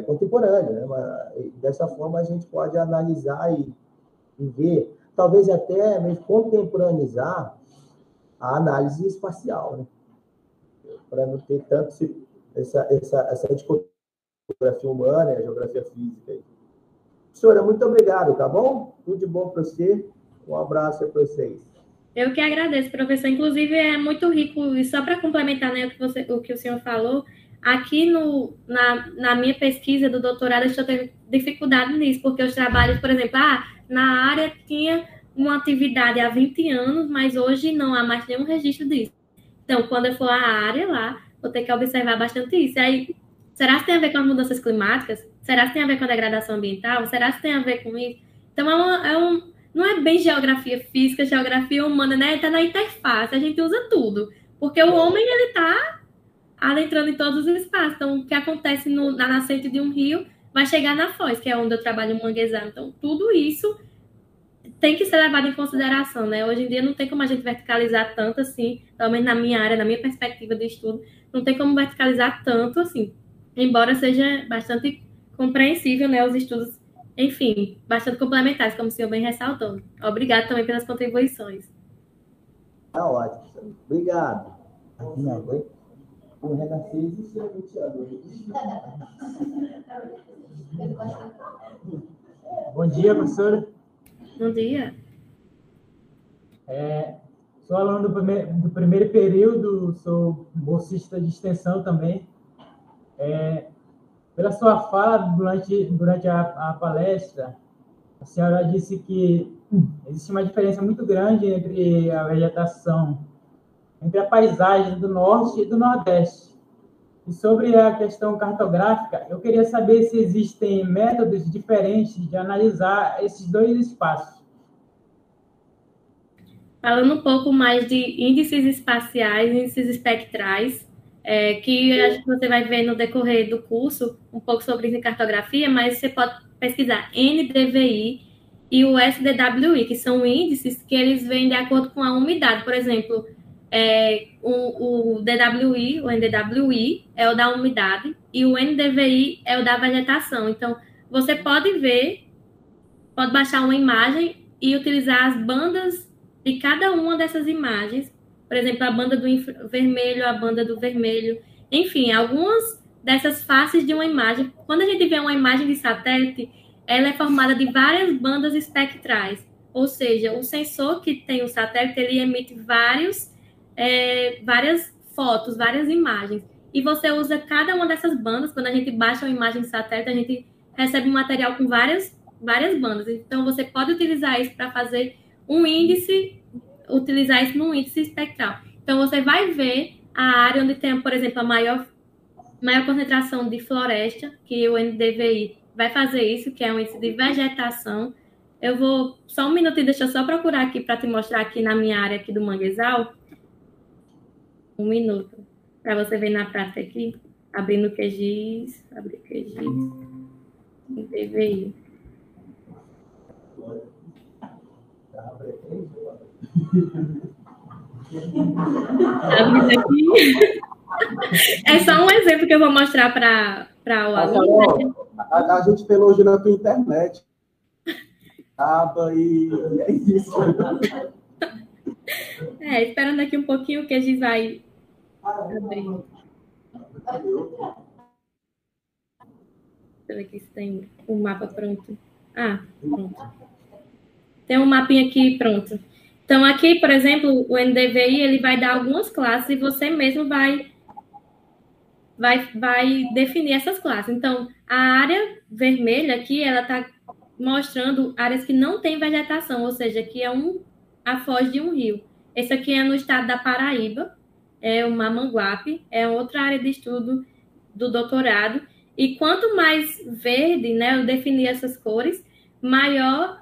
contemporâneo, né? Dessa forma, a gente pode analisar e ver, talvez até mesmo contemporaneizar a análise espacial, né? Para não ter tanto essa geografia humana e a geografia física. Professora, muito obrigado, tá bom? Tudo de bom para você. Um abraço para vocês. Eu que agradeço, professor. Inclusive, é muito rico, e só para complementar, né, o que o senhor falou, aqui na minha pesquisa do doutorado, eu estou tendo dificuldade nisso, porque os trabalhos, por exemplo, na área tinha uma atividade há 20 anos, mas hoje não há mais nenhum registro disso. Então, quando eu for à área lá, vou ter que observar bastante isso. Aí, será que tem a ver com as mudanças climáticas? Será que tem a ver com a degradação ambiental? Será que tem a ver com isso? Então, não é bem geografia física, geografia humana, né? Está na interface, a gente usa tudo. Porque o homem, ele está adentrando em todos os espaços. Então, o que acontece na nascente de um rio vai chegar na foz, que é onde eu trabalho em manguezal. Então, tudo isso tem que ser levado em consideração, né? Hoje em dia não tem como a gente verticalizar tanto assim, pelo menos na minha área, na minha perspectiva de estudo, não tem como verticalizar tanto assim, embora seja bastante compreensível, né? Os estudos, enfim, bastante complementares, como o senhor bem ressaltou. Obrigado também pelas contribuições. Tá ótimo. Obrigado. O Renascença é Bom dia, professora. Bom dia. Sou aluno do primeiro período, sou bolsista de extensão também. Pela sua fala durante a palestra, a senhora disse que existe uma diferença muito grande entre a vegetação, entre a paisagem do norte e do nordeste. E sobre a questão cartográfica, eu queria saber se existem métodos diferentes de analisar esses dois espaços. Falando um pouco mais de índices espaciais, índices espectrais, que você vai ver no decorrer do curso, um pouco sobre isso em cartografia, mas você pode pesquisar NDVI e o SDWI, que são índices que eles vêm de acordo com a umidade. Por exemplo, o DWI, o NDWI é o da umidade e o NDVI é o da vegetação. Então, você pode baixar uma imagem e utilizar as bandas de cada uma dessas imagens, por exemplo, a banda do infravermelho, a banda do vermelho, enfim, algumas dessas faces de uma imagem. Quando a gente vê uma imagem de satélite, ela é formada de várias bandas espectrais, ou seja, o sensor que tem o satélite, ele emite várias fotos, várias imagens, e você usa cada uma dessas bandas. Quando a gente baixa uma imagem de satélite, a gente recebe um material com várias bandas, então você pode utilizar isso para fazer um índice, utilizar isso num índice espectral. Então você vai ver a área onde tem, por exemplo, a maior concentração de floresta, que o NDVI vai fazer isso, que é um índice de vegetação. Eu vou, só um minutinho, deixa eu só procurar aqui para te mostrar aqui na minha área aqui do manguezal. Um minuto, para você ver na prática aqui, abrindo o QGIS, abrir o QGIS, NDVI. É só um exemplo que eu vou mostrar para o aluno. A gente tem hoje na tua internet. E é isso. Esperando aqui um pouquinho que a gente vai abrir. Deixa eu ver aqui se tem um mapa pronto. Pronto. Tem um mapinha aqui pronto. Então, aqui, por exemplo, o NDVI, ele vai dar algumas classes e você mesmo vai definir essas classes. Então, a área vermelha aqui, ela está mostrando áreas que não tem vegetação, ou seja, que é a foz de um rio. Esse aqui é no estado da Paraíba, é o Mamanguape, é outra área de estudo do doutorado. E quanto mais verde, né, eu definir essas cores, maior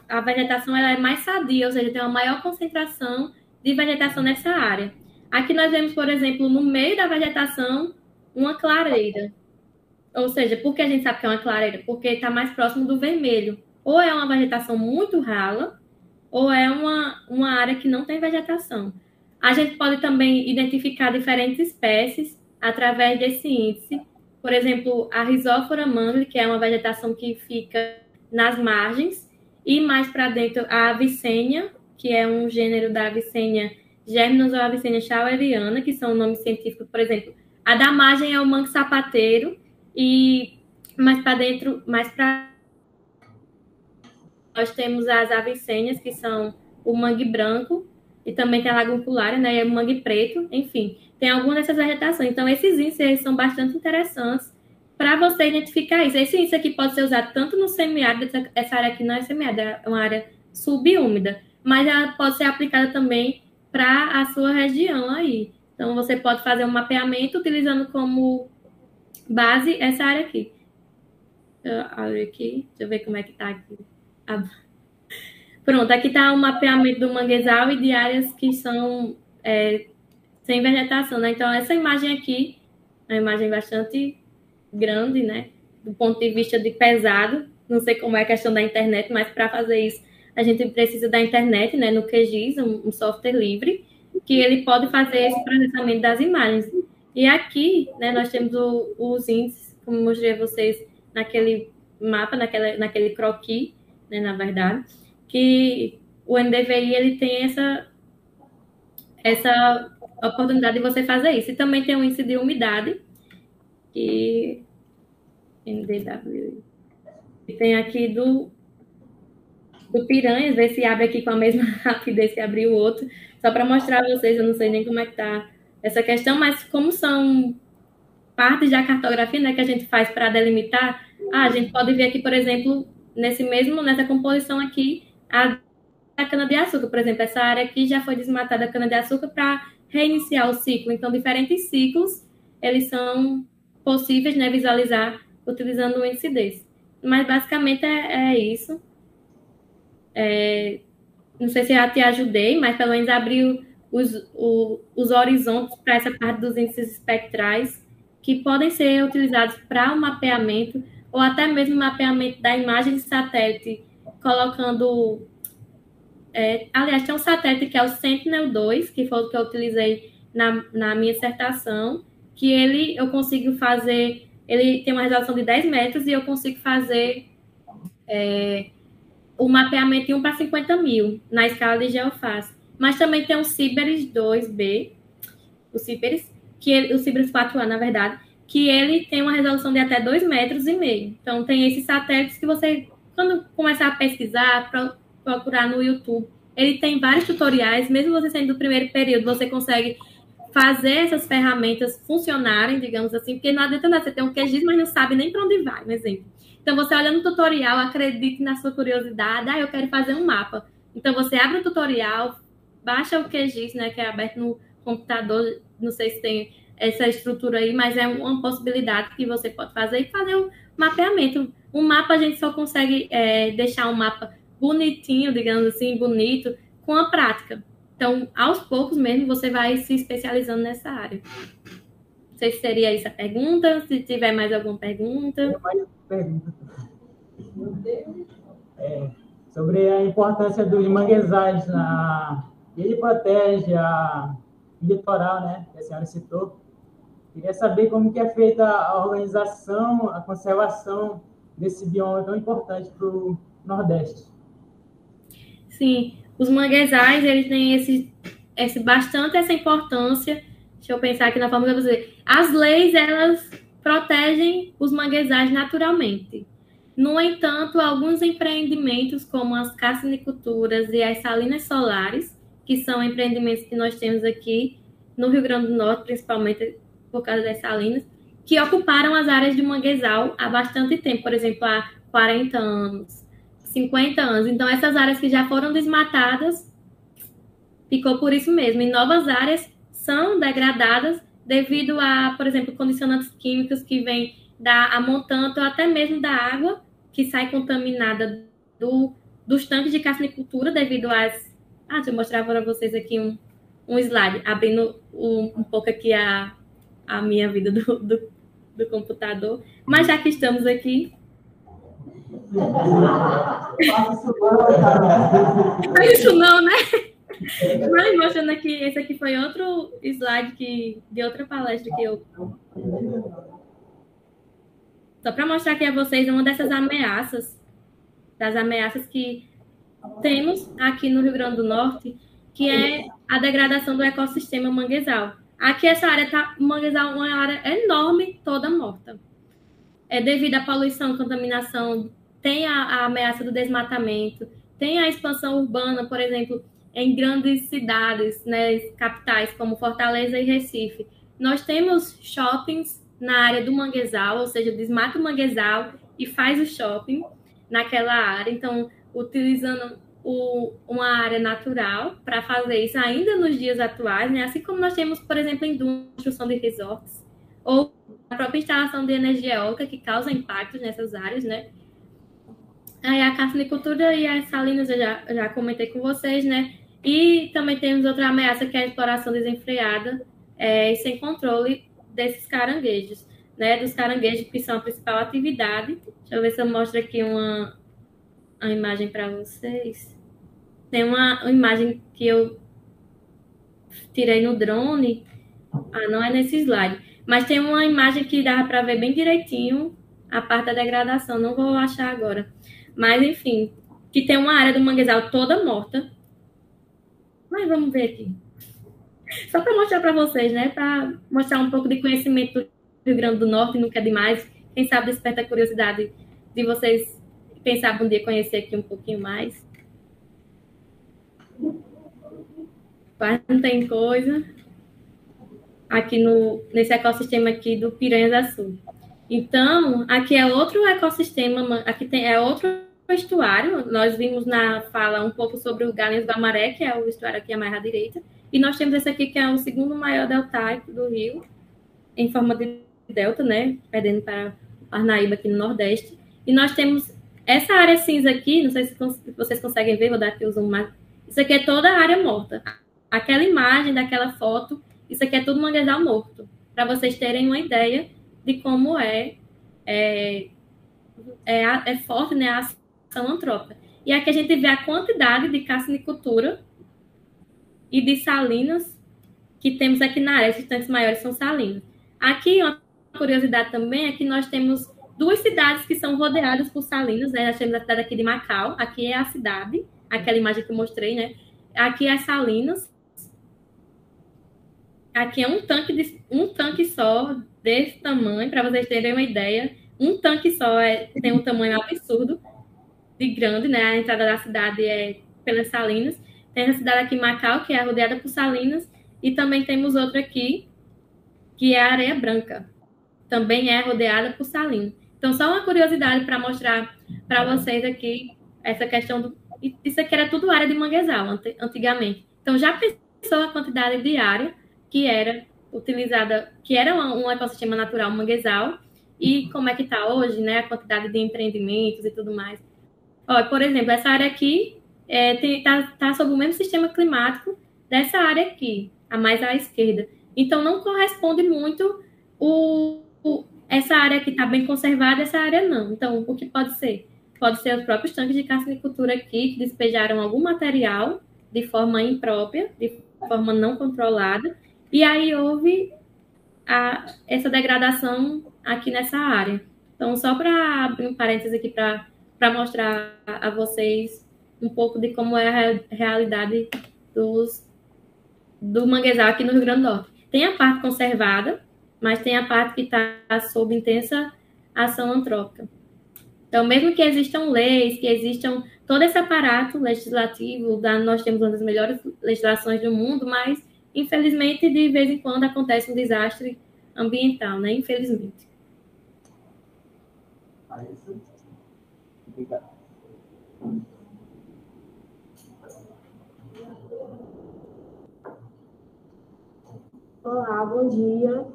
a vegetação, ela é mais sadia, ou seja, tem uma maior concentração de vegetação nessa área. Aqui nós vemos, por exemplo, no meio da vegetação, uma clareira. Ou seja, por que a gente sabe que é uma clareira? Porque está mais próximo do vermelho. Ou é uma vegetação muito rala, ou é uma área que não tem vegetação. A gente pode também identificar diferentes espécies através desse índice. Por exemplo, a Rhizophyra mangli, que é uma vegetação que fica nas margens, e mais para dentro a Avicennia, que é um gênero da Avicennia germinus ou Avicennia schaueriana, que são nomes científicos. Por exemplo, a da margem é o mangue sapateiro, e mais para dentro, nós temos as Avicennias, que são o mangue branco, e também tem a lagunculária, né, e o mangue preto, enfim. Tem algumas dessas vegetações. Então, esses índices são bastante interessantes para você identificar isso. Esse índice aqui pode ser usado tanto no semiárido, essa área aqui não é semiárida, é uma área subúmida, mas ela pode ser aplicada também para a sua região aí. Então, você pode fazer um mapeamento utilizando como base essa área aqui. Deixa eu ver como é que está aqui. Pronto, aqui está o mapeamento do manguezal e de áreas que são sem vegetação, né? Então, essa imagem aqui é uma imagem bastante grande, né? Do ponto de vista de pesado. Não sei como é a questão da internet, mas para fazer isso, a gente precisa da internet, né? No QGIS, um software livre, que ele pode fazer esse processamento das imagens. E aqui, né, nós temos os índices, como eu mostrei a vocês naquele mapa, naquele croquis, né, na verdade, que o NDVI ele tem essa oportunidade de você fazer isso. E também tem o índice de umidade, que NDWI. E tem aqui do Piranhas, ver se abre aqui com a mesma rapidez que abriu o outro, só para mostrar a vocês, eu não sei nem como é que está essa questão, mas como são partes da cartografia, né, que a gente faz para delimitar, a gente pode ver aqui, por exemplo, nessa composição aqui, a cana-de-açúcar, por exemplo, essa área aqui já foi desmatada a cana-de-açúcar para reiniciar o ciclo. Então, diferentes ciclos, eles são possíveis, né, visualizar utilizando um índice desse. Mas, basicamente, é isso. Não sei se eu te ajudei, mas pelo menos abriu os horizontes para essa parte dos índices espectrais que podem ser utilizados para o mapeamento ou até mesmo mapeamento da imagem de satélite, colocando... aliás, tem um satélite que é o Sentinel-2, que foi o que eu utilizei na minha dissertação, que eu consigo fazer... Ele tem uma resolução de 10 metros e eu consigo fazer o mapeamento em 1 para 50 mil, na escala de GeoFAS. Mas também tem o Ciberes 2B, o Ciberes 4A, na verdade, que ele tem uma resolução de até 2,5 metros. Então, tem esses satélites que você, quando começar a pesquisar, procurar no YouTube, ele tem vários tutoriais, mesmo você sendo do primeiro período, você consegue fazer essas ferramentas funcionarem, digamos assim, porque não adianta nada, você tem um QGIS, mas não sabe nem para onde vai, um exemplo. Então, você olha no tutorial, acredite na sua curiosidade, eu quero fazer um mapa. Então, você abre o tutorial, baixa o QGIS, né, que é aberto no computador, não sei se tem essa estrutura aí, mas é uma possibilidade que você pode fazer e fazer um mapeamento. Um mapa a gente só consegue deixar um mapa bonitinho, digamos assim, bonito, com a prática. Então, aos poucos mesmo, você vai se especializando nessa área. Não sei se seria essa a pergunta, se tiver mais alguma pergunta. Tem mais pergunta. Sobre a importância dos manguezais ele protege a litoral, né, que a senhora citou. Queria saber como que é feita a organização, a conservação desse bioma tão importante para o Nordeste. Sim, os manguezais, eles têm bastante essa importância. Deixa eu pensar aqui na forma que eu vou dizer. As leis, elas protegem os manguezais naturalmente. No entanto, alguns empreendimentos, como as carciniculturas e as salinas solares, que são empreendimentos que nós temos aqui no Rio Grande do Norte, principalmente por causa das salinas, que ocuparam as áreas de manguezal há bastante tempo, por exemplo, há 40 anos, 50 anos. Então, essas áreas que já foram desmatadas, ficou por isso mesmo. E novas áreas são degradadas devido a, por exemplo, condicionantes químicos que vêm da amontanto, ou até mesmo da água que sai contaminada dos tanques de carcinicultura devido às... deixa eu mostrar para vocês aqui um slide, abrindo um pouco aqui a minha vida do computador. Mas já que estamos aqui... Não é isso não, né? Mas mostrando aqui, esse aqui foi outro slide de outra palestra que eu... Só para mostrar aqui a vocês uma dessas ameaças, das ameaças que temos aqui no Rio Grande do Norte, que é a degradação do ecossistema manguezal. Aqui essa área o manguezal é uma área enorme, toda morta. Devido à poluição, contaminação, tem a ameaça do desmatamento, tem a expansão urbana, por exemplo, em grandes cidades, né, capitais como Fortaleza e Recife. Nós temos shoppings na área do manguezal, ou seja, desmata o manguezal e faz o shopping naquela área. Então, utilizando uma área natural para fazer isso ainda nos dias atuais, né? Assim como nós temos, por exemplo, em construção de resorts, ou a própria instalação de energia eólica que causa impactos nessas áreas, né? Aí a carcinicultura e as salinas eu já comentei com vocês, né? E também temos outra ameaça que é a exploração desenfreada e sem controle desses caranguejos, né? Dos caranguejos que são a principal atividade. Deixa eu ver se eu mostro aqui uma imagem para vocês. Tem uma imagem que eu tirei no drone. Não é nesse slide. Mas tem uma imagem que dá para ver bem direitinho a parte da degradação. Não vou achar agora. Mas, enfim, que tem uma área do manguezal toda morta. Mas vamos ver aqui. Só para mostrar para vocês, né? Para mostrar um pouco de conhecimento do Rio Grande do Norte, nunca é demais. Quem sabe desperta a curiosidade de vocês pensar um dia conhecer aqui um pouquinho mais. Quase não tem coisa. Aqui nesse ecossistema aqui do Piranha-Açu. Então, aqui é outro ecossistema, aqui é outro estuário. Nós vimos na fala um pouco sobre o Galinhas do Amaré, que é o estuário aqui mais à direita. E nós temos esse aqui, que é o segundo maior deltaico do rio, em forma de delta, né? Perdendo para Parnaíba, aqui no Nordeste. E nós temos essa área cinza aqui, não sei se vocês conseguem ver, vou dar aqui o zoom mais. Isso aqui é toda a área morta. Aquela imagem daquela foto, isso aqui é tudo manguezal morto. Para vocês terem uma ideia de como é forte, né, a ação antrópica. E aqui a gente vê a quantidade de carcinicultura e de salinas que temos aqui na área. Esses tanques maiores são salinas. Aqui, uma curiosidade também é que nós temos duas cidades que são rodeadas por salinas, né? Nós temos a cidade aqui de Macau, aqui é a cidade, aquela imagem que eu mostrei, né? Aqui é Salinas. Aqui é um tanque só, desse tamanho, para vocês terem uma ideia. Um tanque só tem um tamanho absurdo de grande, né? A entrada da cidade é pelas Salinas. Tem a cidade aqui, Macau, que é rodeada por Salinas. E também temos outra aqui, que é a Areia Branca. Também é rodeada por Salinas. Então, só uma curiosidade para mostrar para vocês aqui essa questão do... Isso aqui era tudo área de manguezal, antigamente. Então, já pensou a quantidade de área que era utilizada, que era um ecossistema natural manguezal, e como é que está hoje, né? A quantidade de empreendimentos e tudo mais. Ó, por exemplo, essa área aqui está sob o mesmo sistema climático dessa área aqui, a mais à esquerda. Então, não corresponde muito essa área que está bem conservada, essa área não. Então, o que pode ser? Pode ser os próprios tanques de cassinicultura aqui, que despejaram algum material de forma imprópria, de forma não controlada, e aí houve essa degradação aqui nessa área. Então, só para abrir um parênteses aqui para mostrar a vocês um pouco de como é a realidade do manguezal aqui no Rio Grande do Norte. Tem a parte conservada, mas tem a parte que está sob intensa ação antrópica. Então, mesmo que existam leis, que existam todo esse aparato legislativo, nós temos uma das melhores legislações do mundo, mas, infelizmente, de vez em quando acontece um desastre ambiental, né? Infelizmente. Obrigado. Olá, bom dia.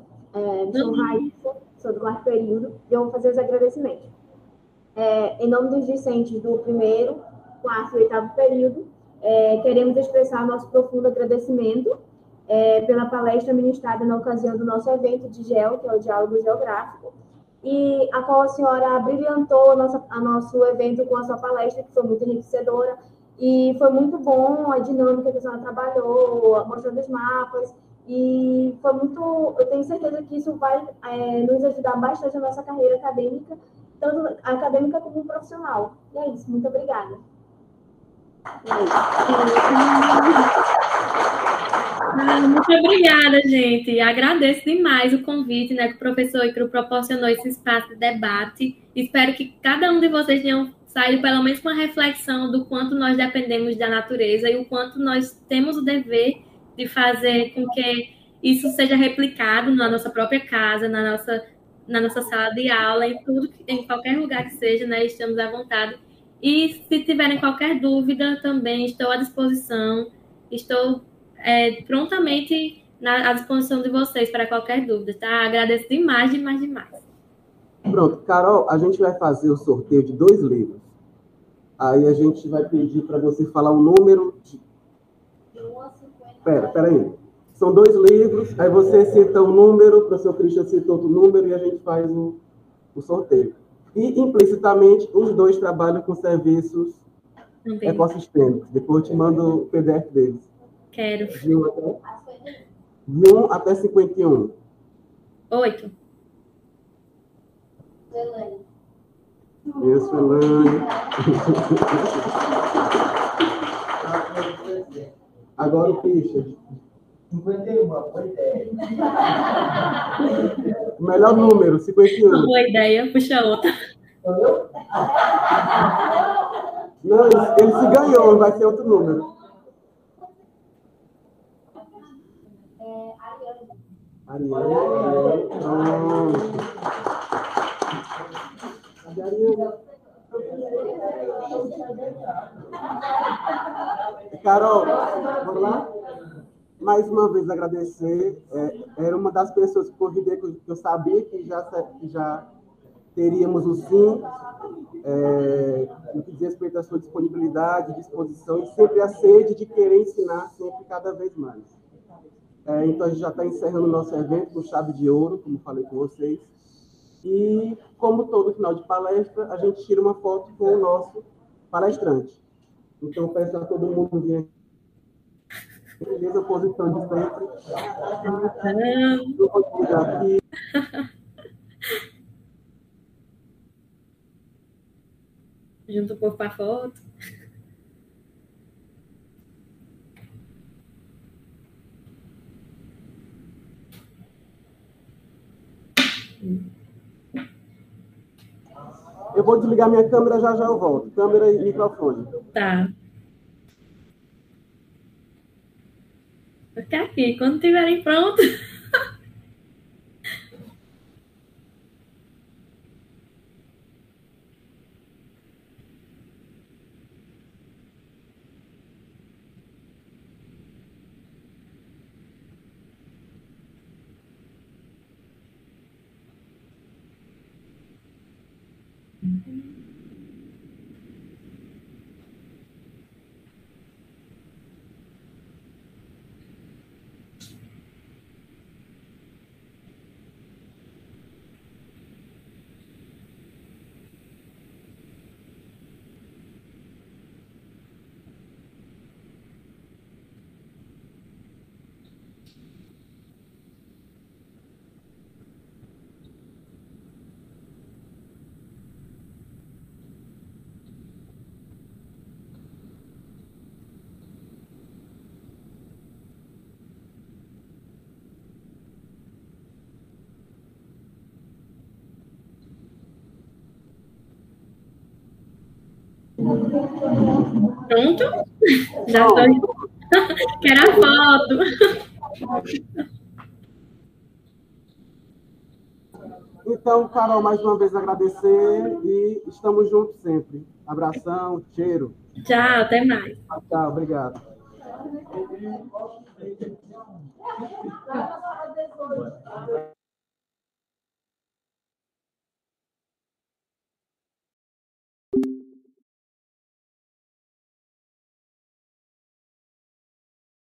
Sou Raíssa, sou do quarto período, e eu vou fazer os agradecimentos. Em nome dos discentes do primeiro, quarto e oitavo período, queremos expressar nosso profundo agradecimento pela palestra ministrada na ocasião do nosso evento de GEO, que é o Diálogo Geográfico, e a qual a senhora brilhantou a nosso evento com a sua palestra, que foi muito enriquecedora, e foi muito bom a dinâmica que a senhora trabalhou, mostrando os mapas, e foi muito... Eu tenho certeza que isso vai nos ajudar bastante na nossa carreira acadêmica, tanto acadêmica como profissional. E é isso, muito obrigada. Muito obrigada, gente. Agradeço demais o convite, né, que o professor Icaro proporcionou esse espaço de debate. Espero que cada um de vocês tenham saído pelo menos com uma reflexão do quanto nós dependemos da natureza e o quanto nós temos o dever de fazer com que isso seja replicado na nossa própria casa, na nossa sala de aula, em qualquer lugar que seja, né? Estamos à vontade. E se tiverem qualquer dúvida, também estou à disposição. Estou prontamente à disposição de vocês para qualquer dúvida, tá? Agradeço demais. Pronto, Carol, a gente vai fazer o sorteio de 2 livros. Aí a gente vai pedir para você falar o número de... Espera aí. São 2 livros, aí você cita o número, o professor Christian cita outro número e a gente faz o sorteio. E, implicitamente, os 2 trabalham com serviços ecossistêmicos. Depois eu te mando o PDF deles. Quero. De 1 até 51. 8. Isso, Elane. Agora o Christian. 51, boa ideia. O melhor número, 51. Boa ideia, puxa outra. Não, ele se ganhou, vai ser outro número. Ariane. Carol, vamos lá? Mais uma vez agradecer. Era uma das pessoas que convidei, que eu sabia que já teríamos o sim, no que diz respeito à sua disponibilidade, disposição e sempre a sede de querer ensinar sempre cada vez mais. Então, a gente já está encerrando o nosso evento com chave de ouro, como falei com vocês. E, como todo final de palestra, a gente tira uma foto com o nosso palestrante. Então, eu peço a todo mundo vir aqui. Beleza, posição de sempre. Eu vou ligar aqui. junto o povo para foto. Eu vou desligar minha câmera, já eu volto. Câmera e microfone. Tá. Vou ficar aqui. Quando estiverem prontos. Pronto? Já estou. Quero a foto. Então, Carol, mais uma vez agradecer e estamos juntos sempre. Abração, cheiro. Tchau, até mais. Tchau, obrigado.